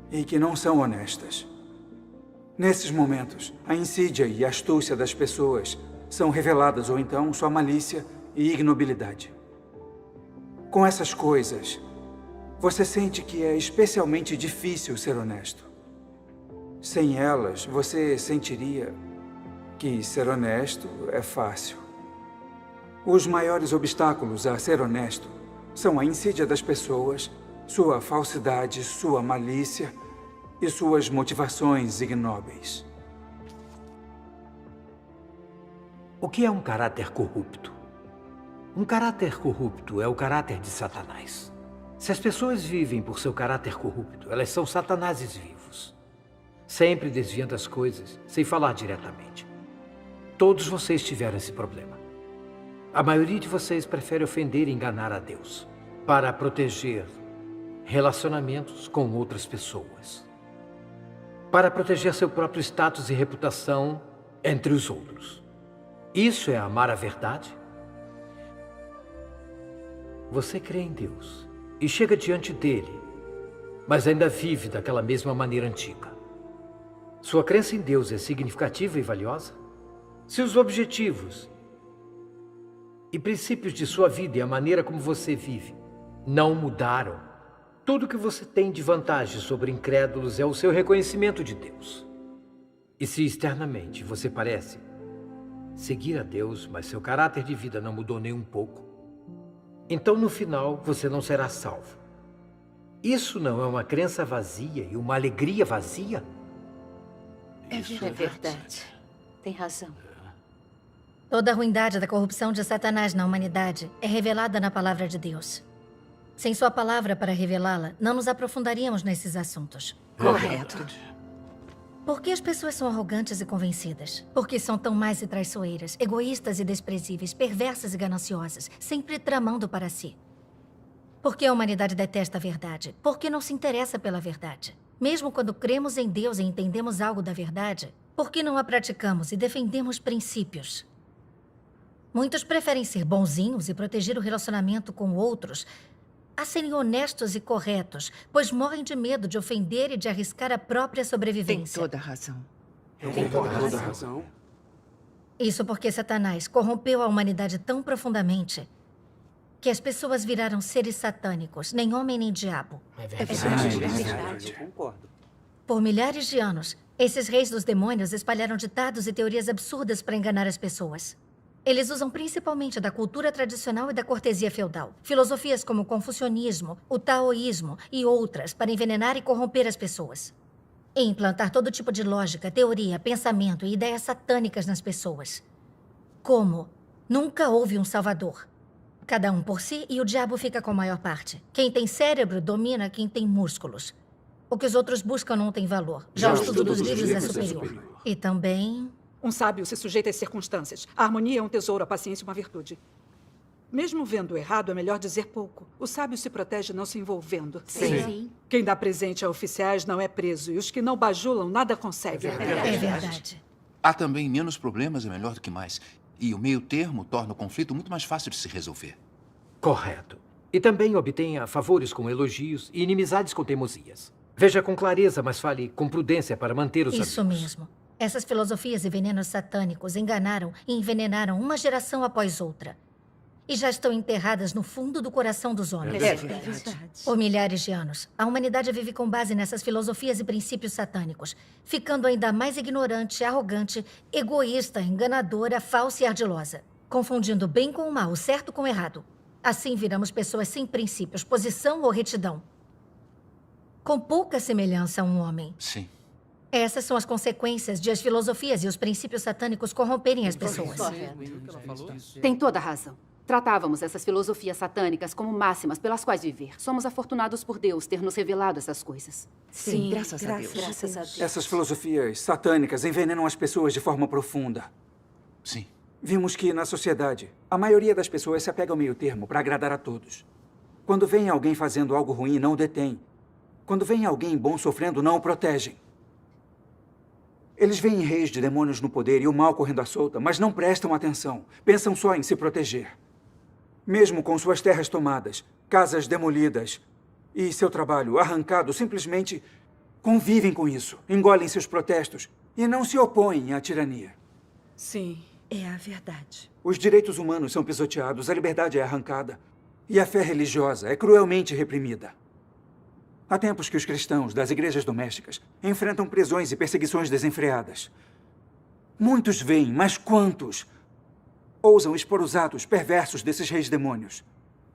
e que não são honestas. Nesses momentos, a insídia e a astúcia das pessoas são reveladas, ou então sua malícia e ignobilidade. Com essas coisas, você sente que é especialmente difícil ser honesto. Sem elas, você sentiria que ser honesto é fácil. Os maiores obstáculos a ser honesto são a insídia das pessoas, sua falsidade, sua malícia e suas motivações ignóbeis. O que é um caráter corrupto? Um caráter corrupto é o caráter de Satanás. Se as pessoas vivem por seu caráter corrupto, elas são satanases vivos. Sempre desviando as coisas, sem falar diretamente. Todos vocês tiveram esse problema. A maioria de vocês prefere ofender e enganar a Deus para proteger relacionamentos com outras pessoas. Para proteger seu próprio status e reputação entre os outros. Isso é amar a verdade? Você crê em Deus e chega diante dele, mas ainda vive daquela mesma maneira antiga. Sua crença em Deus é significativa e valiosa? Se os objetivos e princípios de sua vida e a maneira como você vive não mudaram, tudo que você tem de vantagem sobre incrédulos é o seu reconhecimento de Deus. E se externamente você parece seguir a Deus, mas seu caráter de vida não mudou nem um pouco, então no final você não será salvo. Isso não é uma crença vazia e uma alegria vazia? Isso é verdade. Tem razão. Toda a ruindade da corrupção de Satanás na humanidade é revelada na palavra de Deus. Sem sua palavra para revelá-la, não nos aprofundaríamos nesses assuntos. Correto. Por que as pessoas são arrogantes e convencidas? Porque são tão más e traiçoeiras, egoístas e desprezíveis, perversas e gananciosas, sempre tramando para si. Por que a humanidade detesta a verdade? Porque não se interessa pela verdade. Mesmo quando cremos em Deus e entendemos algo da verdade, por que não a praticamos e defendemos princípios? Muitos preferem ser bonzinhos e proteger o relacionamento com outros a serem honestos e corretos, pois morrem de medo de ofender e de arriscar a própria sobrevivência. Tem toda a razão. Tem toda a razão. Isso porque Satanás corrompeu a humanidade tão profundamente que as pessoas viraram seres satânicos, nem homem nem diabo. É verdade. Eu concordo. Por milhares de anos, esses reis dos demônios espalharam ditados e teorias absurdas para enganar as pessoas. Eles usam principalmente da cultura tradicional e da cortesia feudal. Filosofias como o confucionismo, o taoísmo e outras para envenenar e corromper as pessoas. E implantar todo tipo de lógica, teoria, pensamento e ideias satânicas nas pessoas. Como nunca houve um salvador. Cada um por si e o diabo fica com a maior parte. Quem tem cérebro domina quem tem músculos. O que os outros buscam não tem valor. Já o estudo dos livros é superior. E também... Um sábio se sujeita às circunstâncias. A harmonia é um tesouro, a paciência uma virtude. Mesmo vendo o errado, é melhor dizer pouco. O sábio se protege não se envolvendo. Sim. Quem dá presente a oficiais não é preso. E os que não bajulam nada conseguem. É verdade. Há também menos problemas é melhor do que mais. E o meio termo torna o conflito muito mais fácil de se resolver. Correto. E também obtenha favores com elogios e inimizades com teimosias. Veja com clareza, mas fale com prudência para manter os Isso amigos. mesmo. Essas filosofias e venenos satânicos enganaram e envenenaram uma geração após outra. E já estão enterradas no fundo do coração dos homens. É verdade. Por milhares de anos, a humanidade vive com base nessas filosofias e princípios satânicos, ficando ainda mais ignorante, arrogante, egoísta, enganadora, falsa e ardilosa, confundindo o bem com o mal, o certo com o errado. Assim viramos pessoas sem princípios, posição ou retidão, com pouca semelhança a um homem. Sim. Essas são as consequências de as filosofias e os princípios satânicos corromperem as pessoas. Tem toda a razão. Tratávamos essas filosofias satânicas como máximas pelas quais viver. Somos afortunados por Deus ter nos revelado essas coisas. Sim, graças a Deus. Graças a Deus. Essas filosofias satânicas envenenam as pessoas de forma profunda. Sim. Vimos que, na sociedade, a maioria das pessoas se apega ao meio termo para agradar a todos. Quando vem alguém fazendo algo ruim, não o detém. Quando vem alguém bom sofrendo, não o protegem. Eles veem reis de demônios no poder e o mal correndo à solta, mas não prestam atenção. Pensam só em se proteger. Mesmo com suas terras tomadas, casas demolidas e seu trabalho arrancado, simplesmente convivem com isso, engolem seus protestos e não se opõem à tirania. Sim. É a verdade. Os direitos humanos são pisoteados, a liberdade é arrancada e a fé religiosa é cruelmente reprimida. Há tempos que os cristãos das igrejas domésticas enfrentam prisões e perseguições desenfreadas. Muitos veem, mas quantos ousam expor os atos perversos desses reis demônios?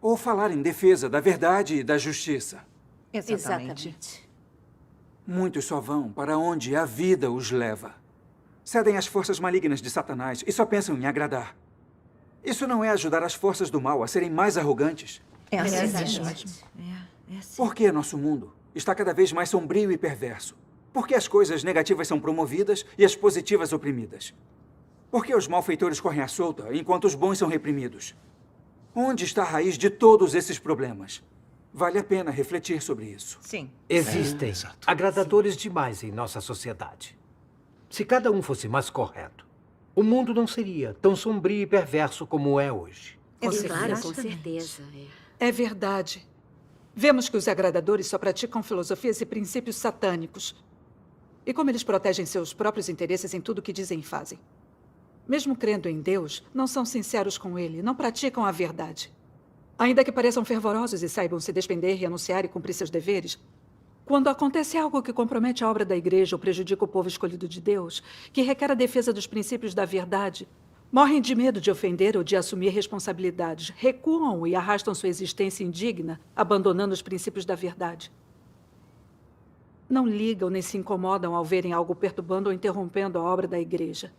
Ou falar em defesa da verdade e da justiça? Exatamente. Muitos só vão para onde a vida os leva. Cedem às forças malignas de Satanás e só pensam em agradar. Isso não é ajudar as forças do mal a serem mais arrogantes? É assim Exatamente. mesmo. É assim. Por que nosso mundo está cada vez mais sombrio e perverso? Por que as coisas negativas são promovidas e as positivas oprimidas? Por que os malfeitores correm à solta enquanto os bons são reprimidos? Onde está a raiz de todos esses problemas? Vale a pena refletir sobre isso. Sim. Existem agradadores demais em nossa sociedade. Se cada um fosse mais correto, o mundo não seria tão sombrio e perverso como é hoje. Claro, com certeza. É verdade. Vemos que os agradadores só praticam filosofias e princípios satânicos. E como eles protegem seus próprios interesses em tudo que dizem e fazem. Mesmo crendo em Deus, não são sinceros com Ele, não praticam a verdade. Ainda que pareçam fervorosos e saibam se despender, renunciar e cumprir seus deveres, quando acontece algo que compromete a obra da igreja ou prejudica o povo escolhido de Deus, que requer a defesa dos princípios da verdade, morrem de medo de ofender ou de assumir responsabilidades, recuam e arrastam sua existência indigna, abandonando os princípios da verdade. Não ligam nem se incomodam ao verem algo perturbando ou interrompendo a obra da igreja.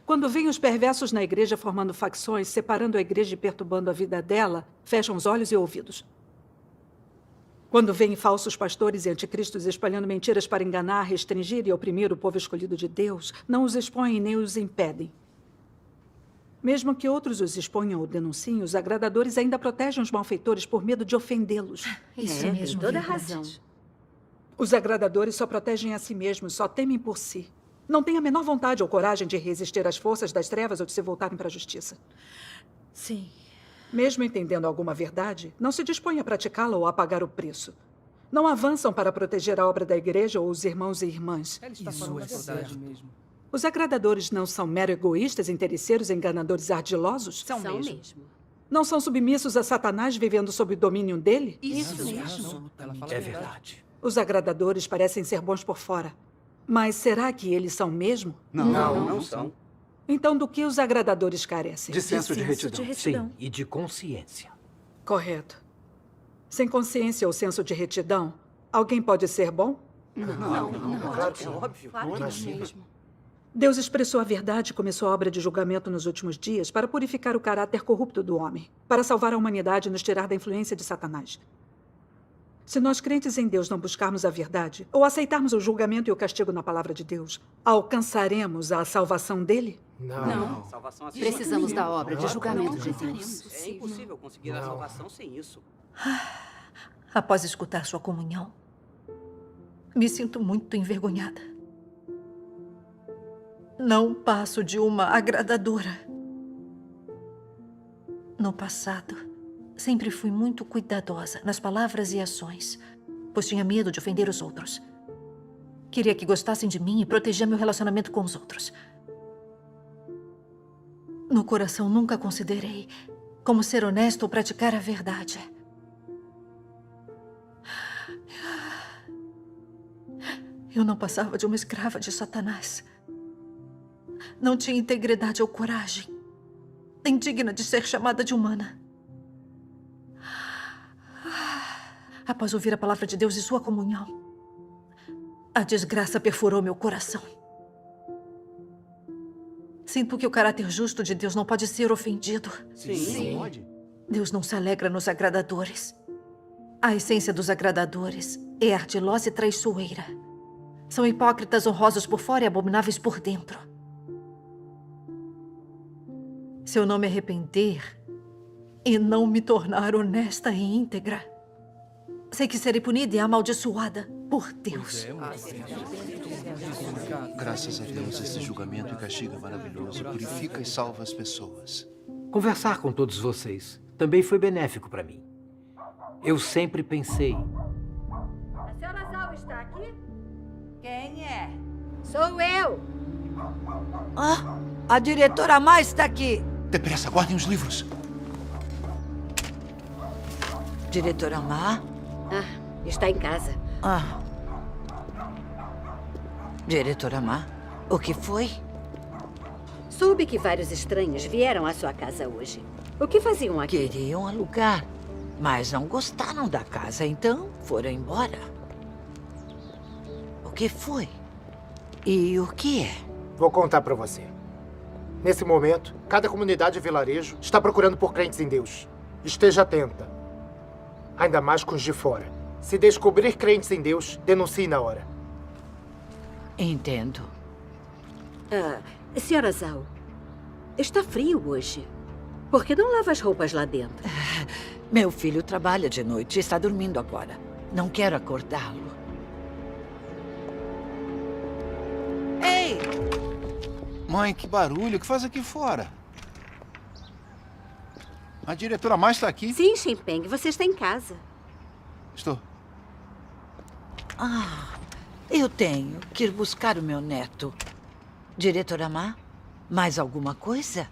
Quando veem os perversos na igreja formando facções, separando a igreja e perturbando a vida dela, fecham os olhos e ouvidos. Quando veem falsos pastores e anticristos espalhando mentiras para enganar, restringir e oprimir o povo escolhido de Deus, não os expõem nem os impedem. Mesmo que outros os exponham ou denunciem, os agradadores ainda protegem os malfeitores por medo de ofendê-los. Isso mesmo, tem toda a razão. Os agradadores só protegem a si mesmos, só temem por si. Não têm a menor vontade ou coragem de resistir às forças das trevas ou de se voltarem para a justiça. Sim. Mesmo entendendo alguma verdade, não se dispõem a praticá-la ou a pagar o preço. Não avançam para proteger a obra da igreja ou os irmãos e irmãs. Isso é verdade mesmo. Os agradadores não são mero egoístas, interesseiros, enganadores ardilosos? São mesmo. Não são submissos a Satanás vivendo sob o domínio dele? Isso mesmo. É verdade. Os agradadores parecem ser bons por fora. Mas será que eles são mesmo? Não são. Então, do que os agradadores carecem? De senso de retidão. Sim, e de consciência. Correto. Sem consciência ou senso de retidão, alguém pode ser bom? Claro que é óbvio. mesmo. Deus expressou a verdade e começou a obra de julgamento nos últimos dias para purificar o caráter corrupto do homem, para salvar a humanidade e nos tirar da influência de Satanás. Se nós crentes em Deus não buscarmos a verdade, ou aceitarmos o julgamento e o castigo na palavra de Deus, alcançaremos a salvação dele? Não. Salvação assim Precisamos da obra de julgamento de Deus. É impossível conseguir a salvação sem isso. Após escutar sua comunhão, me sinto muito envergonhada. Não passo de uma agradadora. No passado, sempre fui muito cuidadosa nas palavras e ações, pois tinha medo de ofender os outros. Queria que gostassem de mim e protegia meu relacionamento com os outros. No coração, nunca considerei como ser honesto ou praticar a verdade. Eu não passava de uma escrava de Satanás. Não tinha integridade ou coragem, indigna de ser chamada de humana. Após ouvir a palavra de Deus e sua comunhão, a desgraça perfurou meu coração. Sinto que o caráter justo de Deus não pode ser ofendido. Sim. Pode. Deus não se alegra nos agradadores. A essência dos agradadores é ardilosa e traiçoeira. São hipócritas honrosos por fora e abomináveis por dentro. Se eu não me arrepender e não me tornar honesta e íntegra, sei que serei punida e amaldiçoada por Deus. Graças a Deus, esse julgamento e castigo é maravilhoso. Purifica e salva as pessoas. Conversar com todos vocês também foi benéfico para mim. Eu sempre pensei... A senhora Zal está aqui? Quem é? Sou eu. Ah, a diretora Mais está aqui. Depressa, guardem os livros. Diretora Ma? Está em casa. Diretora Ma, o que foi? Soube que vários estranhos vieram à sua casa hoje. O que faziam aqui? Queriam alugar, mas não gostaram da casa, então foram embora. O que foi? E o que é? Vou contar pra você. Nesse momento, cada comunidade e vilarejo está procurando por crentes em Deus. Esteja atenta. Ainda mais com os de fora. Se descobrir crentes em Deus, denuncie na hora. Entendo. Senhora Zal, está frio hoje. Por que não lava as roupas lá dentro? Meu filho trabalha de noite e está dormindo agora. Não quero acordá-lo. Ei! Mãe, que barulho. O que faz aqui fora? A diretora Mais está aqui? Sim, Ximpeng. Você está em casa. Estou. Eu tenho que ir buscar o meu neto. Diretora Ma, mais alguma coisa?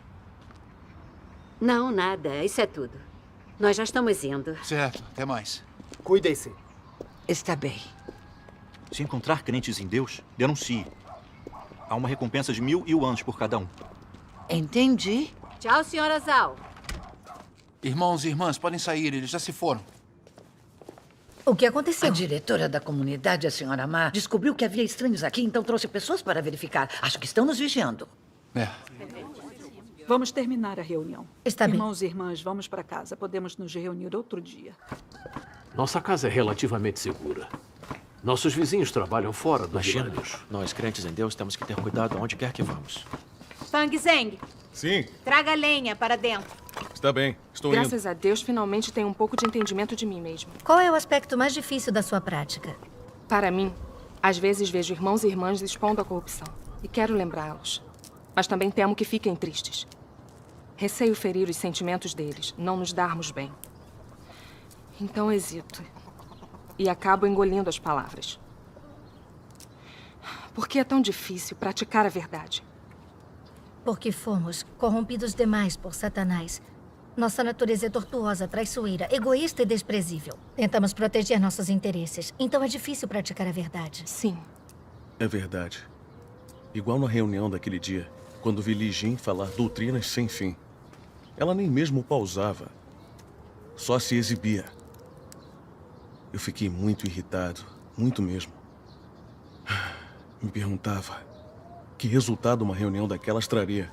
Não, nada. Isso é tudo. Nós já estamos indo. Certo. Até mais. Cuidem-se. Está bem. Se encontrar crentes em Deus, denuncie. Há uma recompensa de 1000 yuans por cada um. Entendi. Tchau, senhora Zhao. Irmãos e irmãs, podem sair. Eles já se foram. O que aconteceu? A diretora da comunidade, a senhora Ma, descobriu que havia estranhos aqui, então trouxe pessoas para verificar. Acho que estão nos vigiando. Vamos terminar a reunião. Está bem. Irmãos e irmãs, vamos para casa. Podemos nos reunir outro dia. Nossa casa é relativamente segura. Nossos vizinhos trabalham fora do Imagina, vilarejo. nós crentes em Deus temos que ter cuidado aonde quer que vamos. Fang Zeng, Sim, traga lenha para dentro. está bem. Estou Graças a Deus, finalmente tenho um pouco de entendimento de mim mesmo. Qual é o aspecto mais difícil da sua prática? Para mim, às vezes vejo irmãos e irmãs expondo a corrupção. E quero lembrá-los. Mas também temo que fiquem tristes. Receio ferir os sentimentos deles, não nos darmos bem. Então hesito. E acabo engolindo as palavras. Por que é tão difícil praticar a verdade? Porque fomos corrompidos demais por Satanás. Nossa natureza é tortuosa, traiçoeira, egoísta e desprezível. Tentamos proteger nossos interesses, então é difícil praticar a verdade. Sim. É verdade. Igual na reunião daquele dia, quando vi Li Jin falar doutrinas sem fim. Ela nem mesmo pausava. Só se exibia. Eu fiquei muito irritado, muito mesmo. Me perguntava que resultado uma reunião daquelas traria.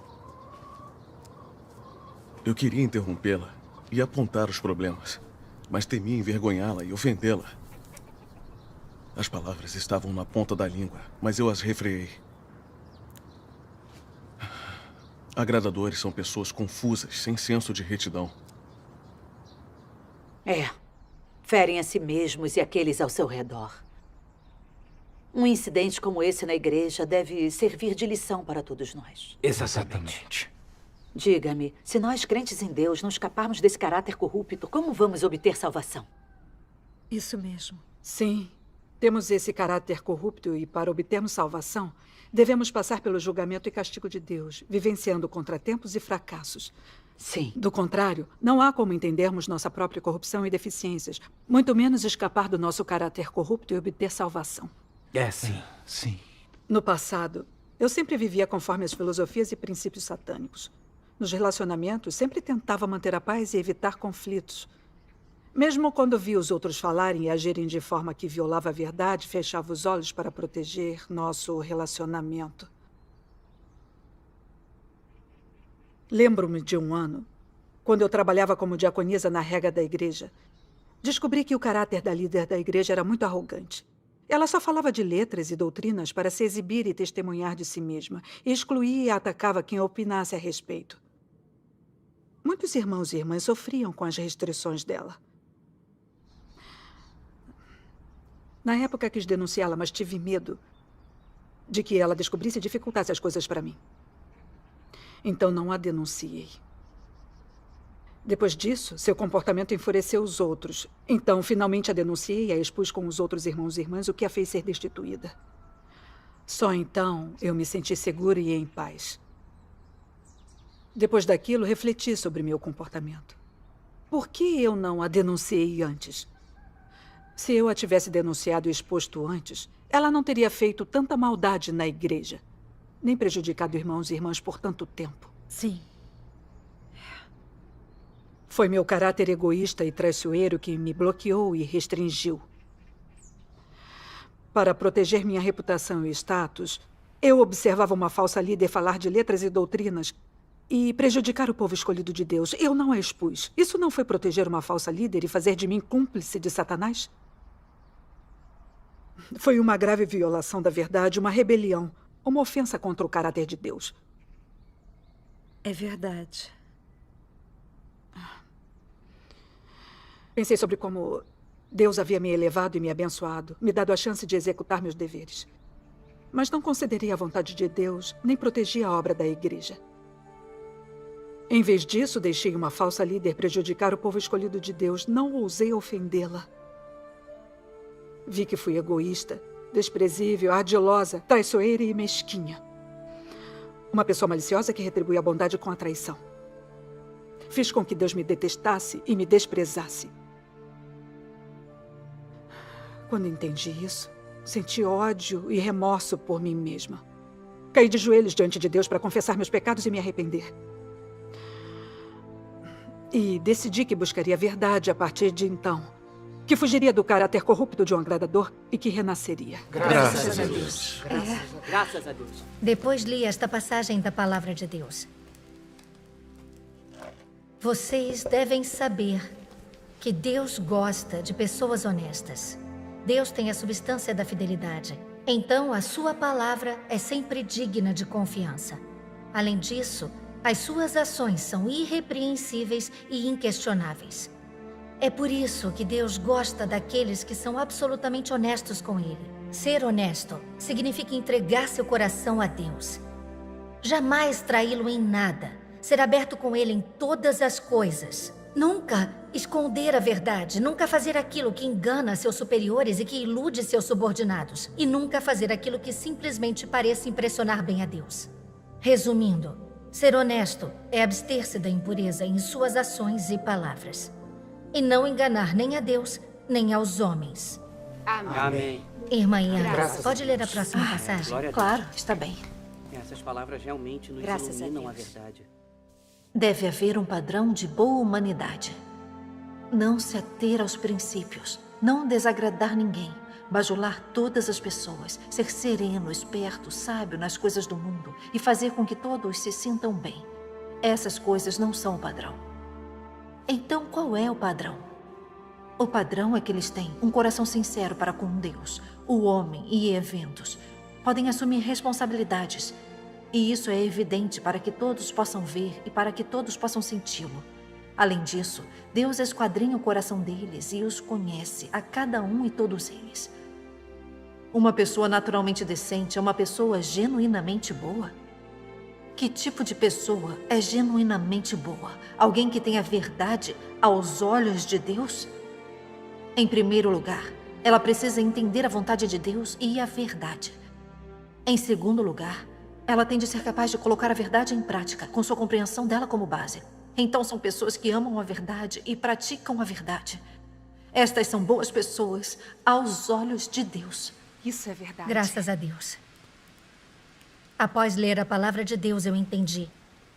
Eu queria interrompê-la e apontar os problemas, mas temia envergonhá-la e ofendê-la. As palavras estavam na ponta da língua, mas eu as refreei. Agradadores são pessoas confusas, sem senso de retidão. Ferem a si mesmos e aqueles ao seu redor. Um incidente como esse na igreja deve servir de lição para todos nós. Exatamente. Diga-me, se nós, crentes em Deus, não escaparmos desse caráter corrupto, como vamos obter salvação? Isso mesmo. Sim. Temos esse caráter corrupto e, para obtermos salvação, devemos passar pelo julgamento e castigo de Deus, vivenciando contratempos e fracassos. Sim. Do contrário, não há como entendermos nossa própria corrupção e deficiências, muito menos escapar do nosso caráter corrupto e obter salvação. Sim. Sim. No passado, eu sempre vivia conforme as filosofias e princípios satânicos. Nos relacionamentos, sempre tentava manter a paz e evitar conflitos. Mesmo quando via os outros falarem e agirem de forma que violava a verdade, fechava os olhos para proteger nosso relacionamento. Lembro-me de um ano, quando eu trabalhava como diaconisa na rega da igreja. Descobri que o caráter da líder da igreja era muito arrogante. Ela só falava de letras e doutrinas para se exibir e testemunhar de si mesma, e excluía e atacava quem opinasse a respeito. Muitos irmãos e irmãs sofriam com as restrições dela. Na época quis denunciá-la, mas tive medo de que ela descobrisse e dificultasse as coisas para mim. Então não a denunciei. Depois disso, seu comportamento enfureceu os outros. Então, finalmente a denunciei e a expus com os outros irmãos e irmãs, o que a fez ser destituída. Só então eu me senti segura e em paz. Depois daquilo, refleti sobre meu comportamento. Por que eu não a denunciei antes? Se eu a tivesse denunciado e exposto antes, ela não teria feito tanta maldade na igreja, nem prejudicado irmãos e irmãs por tanto tempo. Sim. Foi meu caráter egoísta e traiçoeiro que me bloqueou e restringiu. Para proteger minha reputação e status, eu observava uma falsa líder falar de letras e doutrinas e prejudicar o povo escolhido de Deus. Eu não a expus. Isso não foi proteger uma falsa líder e fazer de mim cúmplice de Satanás? Foi uma grave violação da verdade, uma rebelião, uma ofensa contra o caráter de Deus. É verdade. Pensei sobre como Deus havia me elevado e me abençoado, me dado a chance de executar meus deveres. Mas não considerei a vontade de Deus, nem protegi a obra da igreja. Em vez disso, deixei uma falsa líder prejudicar o povo escolhido de Deus. Não ousei ofendê-la. Vi que fui egoísta desprezível, ardilosa, traiçoeira e mesquinha. Uma pessoa maliciosa que retribui a bondade com a traição. Fiz com que Deus me detestasse e me desprezasse. Quando entendi isso, senti ódio e remorso por mim mesma. Caí de joelhos diante de Deus para confessar meus pecados e me arrepender. E decidi que buscaria a verdade a partir de então. Que fugiria do caráter corrupto de um agradador e que renasceria. Graças a Deus. Graças a Deus. Depois li esta passagem da Palavra de Deus. Vocês devem saber que Deus gosta de pessoas honestas. Deus tem a substância da fidelidade. Então, a sua palavra é sempre digna de confiança. Além disso, as suas ações são irrepreensíveis e inquestionáveis. É por isso que Deus gosta daqueles que são absolutamente honestos com Ele. Ser honesto significa entregar seu coração a Deus. Jamais traí-lo em nada. Ser aberto com Ele em todas as coisas. Nunca esconder a verdade. Nunca fazer aquilo que engana seus superiores e que ilude seus subordinados. E nunca fazer aquilo que simplesmente pareça impressionar bem a Deus. Resumindo, ser honesto é abster-se da impureza em suas ações e palavras. E não enganar nem a Deus, nem aos homens. Amém. Irmã Iana, Graças pode a ler a Deus. próxima passagem? Glória a Deus. Claro, está bem. Essas palavras realmente nos Graças a iluminam a Deus. verdade. Deve haver um padrão de boa humanidade. Não se ater aos princípios, não desagradar ninguém, bajular todas as pessoas, ser sereno, esperto, sábio nas coisas do mundo e fazer com que todos se sintam bem. Essas coisas não são o padrão. Então, qual é o padrão? O padrão é que eles têm um coração sincero para com Deus, o homem e eventos. Podem assumir responsabilidades. E isso é evidente para que todos possam ver e para que todos possam senti-lo. Além disso, Deus esquadrinha o coração deles e os conhece, a cada um e todos eles. Uma pessoa naturalmente decente é uma pessoa genuinamente boa? Que tipo de pessoa é genuinamente boa? Alguém que tem a verdade aos olhos de Deus? Em primeiro lugar, ela precisa entender a vontade de Deus e a verdade. Em segundo lugar, ela tem de ser capaz de colocar a verdade em prática, com sua compreensão dela como base. Então são pessoas que amam a verdade e praticam a verdade. Estas são boas pessoas aos olhos de Deus. Isso é verdade. Graças a Deus. Após ler a palavra de Deus, eu entendi.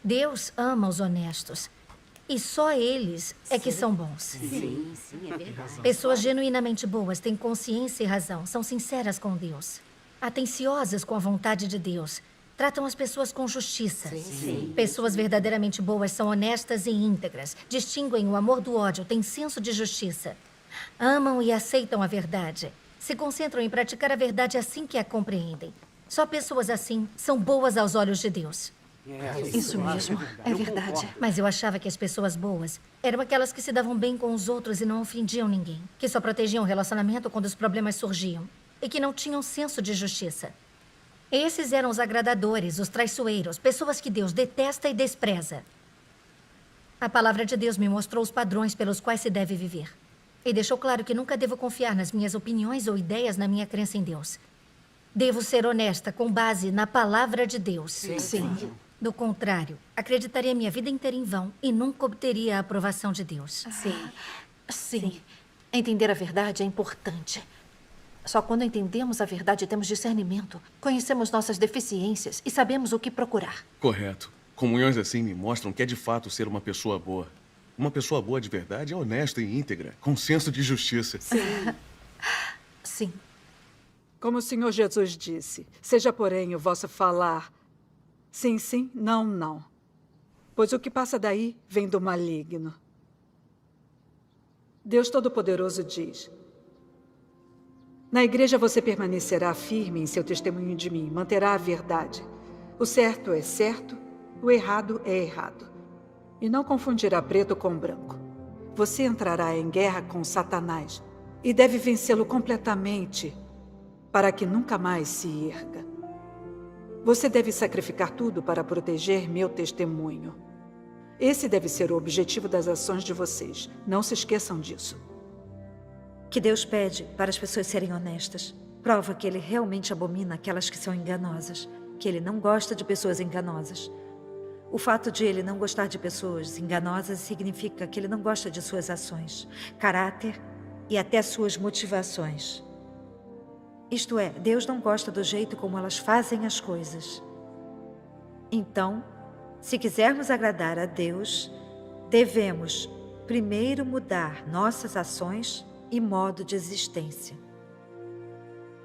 Deus ama os honestos. E só eles é que são bons. Sim, é verdade. Pessoas genuinamente boas têm consciência e razão, são sinceras com Deus, atenciosas com a vontade de Deus, tratam as pessoas com justiça. Sim. Pessoas verdadeiramente boas são honestas e íntegras, distinguem o amor do ódio, têm senso de justiça, amam e aceitam a verdade, se concentram em praticar a verdade assim que a compreendem. Só pessoas assim são boas aos olhos de Deus. Isso mesmo, é verdade. Mas eu achava que as pessoas boas eram aquelas que se davam bem com os outros e não ofendiam ninguém, que só protegiam o relacionamento quando os problemas surgiam e que não tinham senso de justiça. Esses eram os agradadores, os traiçoeiros, pessoas que Deus detesta e despreza. A palavra de Deus me mostrou os padrões pelos quais se deve viver. E deixou claro que nunca devo confiar nas minhas opiniões ou ideias na minha crença em Deus. Devo ser honesta com base na palavra de Deus. Sim. Do contrário, acreditaria minha vida inteira em vão e nunca obteria a aprovação de Dedeus. Sim. Entender a verdade é importante. Só quando entendemos a verdade temos discernimento, conhecemos nossas deficiências e sabemos o que procurar. Correto. Comunhões assim me mostram que é de fato ser uma pessoa boa. Uma pessoa boa de verdade é honesta e íntegra, com senso de justiça. Sim. Como o Senhor Jesus disse, seja, porém, o vosso falar sim, sim, não, não. Pois o que passa daí vem do maligno. Deus Todo-Poderoso diz: na igreja você permanecerá firme em seu testemunho de mim, manterá a verdade. O certo é certo, o errado é errado. E não confundirá preto com branco. Você entrará em guerra com Satanás e deve vencê-lo completamente para que nunca mais se erga. Você deve sacrificar tudo para proteger meu testemunho. Esse deve ser o objetivo das ações de vocês. Não se esqueçam disso. Que Deus pede para as pessoas serem honestas. prova que ele realmente abomina aquelas que são enganosas, que ele não gosta de pessoas enganosas. O fato de ele não gostar de pessoas enganosas significa que ele não gosta de suas ações, caráter e até suas motivações. Isto é, Deus não gosta do jeito como elas fazem as coisas. Então, se quisermos agradar a Deus, devemos primeiro mudar nossas ações e modo de existência.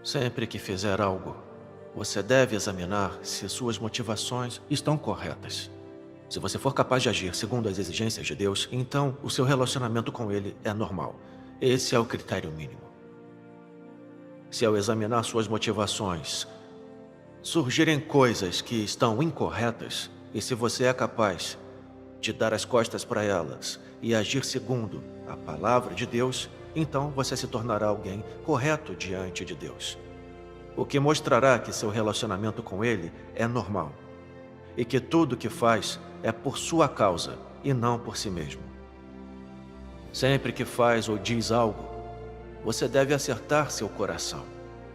Sempre que fizer algo, você deve examinar se suas motivações estão corretas. Se você for capaz de agir segundo as exigências de Deus, então o seu relacionamento com Ele é normal. Esse é o critério mínimo. Se ao examinar suas motivações surgirem coisas que estão incorretas, e se você é capaz de dar as costas para elas e agir segundo a palavra de Deus, então você se tornará alguém correto diante de Deus. O que mostrará que seu relacionamento com Ele é normal e que tudo que faz é por sua causa e não por si mesmo. Sempre que faz ou diz algo, você deve acertar seu coração,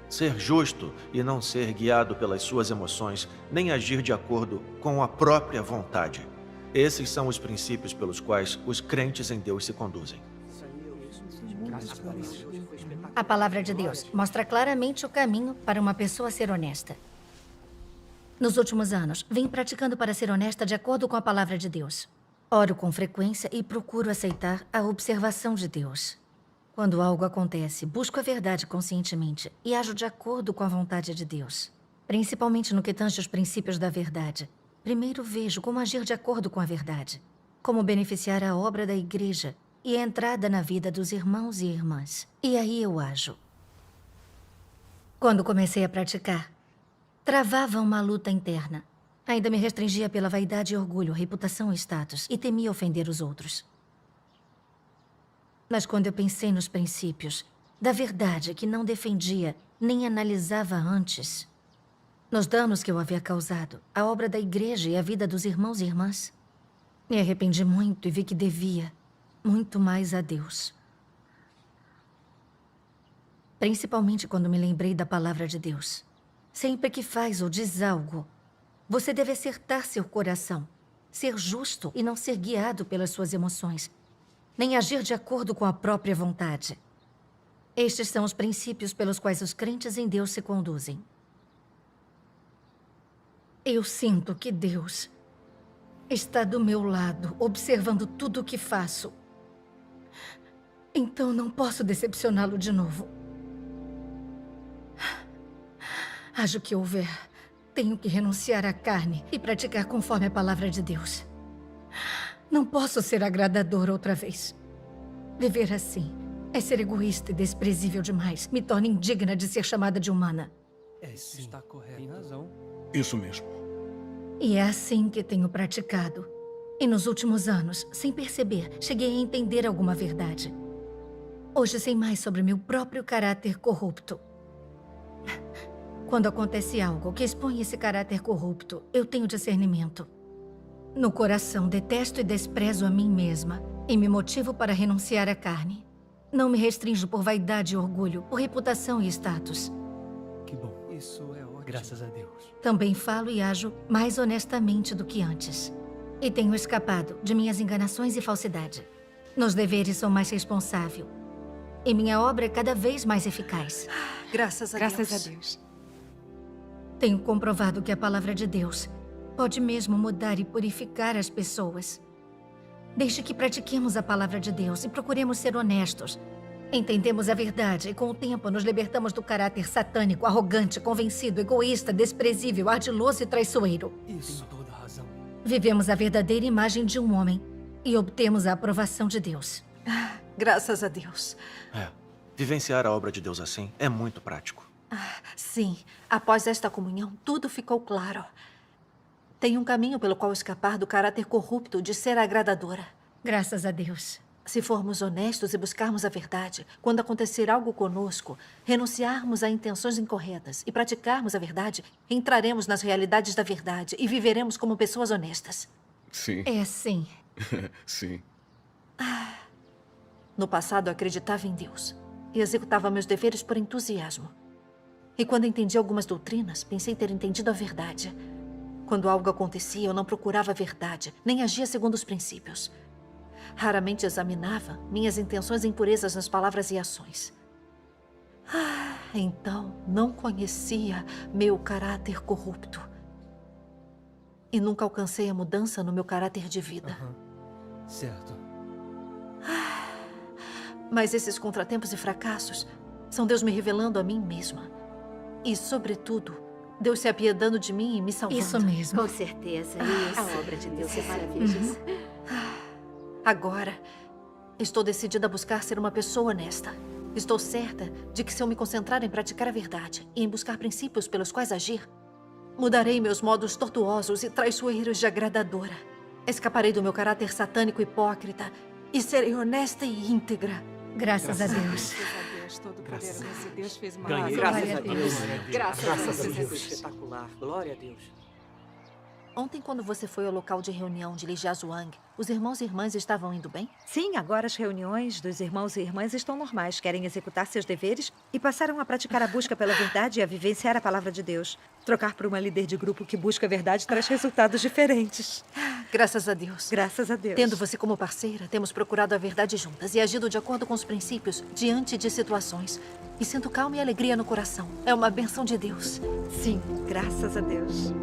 ser justo e não ser guiado pelas suas emoções, nem agir de acordo com a própria vontade. Esses são os princípios pelos quais os crentes em Deus se conduzem. A palavra de Deus mostra claramente o caminho para uma pessoa ser honesta. Nos últimos anos, vim praticando para ser honesta de acordo com a palavra de Deus. Oro com frequência e procuro aceitar a observação de Deus. Quando algo acontece, busco a verdade conscientemente e ajo de acordo com a vontade de Deus. Principalmente no que tange os princípios da verdade. Primeiro vejo como agir de acordo com a verdade. Como beneficiar a obra da igreja e a entrada na vida dos irmãos e irmãs. E aí eu ajo. Quando comecei a praticar, travava uma luta interna. Ainda me restringia pela vaidade e orgulho, reputação e status, e temia ofender os outros. Mas quando eu pensei nos princípios da verdade que não defendia nem analisava antes, nos danos que eu havia causado, a obra da igreja e a vida dos irmãos e irmãs, me arrependi muito e vi que devia muito mais a Deus. Principalmente quando me lembrei da palavra de Deus. Sempre que faz ou diz algo, você deve acertar seu coração, ser justo e não ser guiado pelas suas emoções, nem agir de acordo com a própria vontade. Estes são os princípios pelos quais os crentes em Deus se conduzem. Eu sinto que Deus está do meu lado, observando tudo o que faço. Então não posso decepcioná-lo de novo. Haja o que houver, tenho que renunciar à carne e praticar conforme a palavra de Deus. Não posso ser agradadora outra vez. Viver assim é ser egoísta e desprezível demais. Me torna indigna de ser chamada de humana. Sim, está correto. Tem razão. Isso mesmo. E é assim que tenho praticado. E nos últimos anos, sem perceber, cheguei a entender alguma verdade. Hoje sei mais sobre meu próprio caráter corrupto. Quando acontece algo que expõe esse caráter corrupto, eu tenho discernimento. No coração, detesto e desprezo a mim mesma e me motivo para renunciar à carne. Não me restrinjo por vaidade e orgulho, por reputação e status. Que bom. Isso é ótimo. Graças a Deus. Também falo e ajo mais honestamente do que antes. E tenho escapado de minhas enganações e falsidade. Nos deveres sou mais responsável. E minha obra é cada vez mais eficaz. Graças a Deus. Graças a Deus. Tenho comprovado que a palavra de Deus pode mesmo mudar e purificar as pessoas. Desde que pratiquemos a palavra de Deus e procuremos ser honestos, entendemos a verdade e, com o tempo, nos libertamos do caráter satânico, arrogante, convencido, egoísta, desprezível, ardiloso e traiçoeiro. Isso. Tem toda a razão. Vivemos a verdadeira imagem de um homem e obtemos a aprovação de Deus. Graças a Deus. Vivenciar a obra de Deus assim é muito prático. Sim, após esta comunhão, tudo ficou claro. Tem um caminho pelo qual escapar do caráter corrupto de ser agradadora. Graças a Deus. Se formos honestos e buscarmos a verdade, quando acontecer algo conosco, renunciarmos a intenções incorretas e praticarmos a verdade, entraremos nas realidades da verdade e viveremos como pessoas honestas. Sim. É sim. Sim. No passado, acreditava em Deus e executava meus deveres por entusiasmo. E quando entendi algumas doutrinas, pensei ter entendido a verdade. Quando algo acontecia, eu não procurava a verdade, nem agia segundo os princípios. Raramente examinava minhas intenções e impurezas nas palavras e ações. Então, não conhecia meu caráter corrupto. E nunca alcancei a mudança no meu caráter de vida. Certo. Mas esses contratempos e fracassos são Deus me revelando a mim mesma. E, sobretudo, Deus se apiedando de mim e me salvando. Isso mesmo. Com certeza. Isso. A obra de Deus é maravilhosa. Agora, estou decidida a buscar ser uma pessoa honesta. Estou certa de que se eu me concentrar em praticar a verdade e em buscar princípios pelos quais agir, mudarei meus modos tortuosos e traiçoeiros de agradadora. Escaparei do meu caráter satânico hipócrita e serei honesta e íntegra. Graças a Deus. Todo-Poderoso, Deus fez uma Ganhei. maravilha. Graças a Deus. Graças a Deus. Espetacular. Glória a Deus. Ontem, quando você foi ao local de reunião de Li Jiazhuang, os irmãos e irmãs estavam indo bem? Sim, agora as reuniões dos irmãos e irmãs estão normais. Querem executar seus deveres e passaram a praticar a busca pela verdade e a vivenciar a palavra de Deus. Trocar por uma líder de grupo que busca a verdade traz resultados diferentes. Graças a Deus. Graças a Deus. Tendo você como parceira, temos procurado a verdade juntas e agido de acordo com os princípios diante de situações. E sinto calma e alegria no coração. É uma bênção de Deus. Sim, graças a Deus.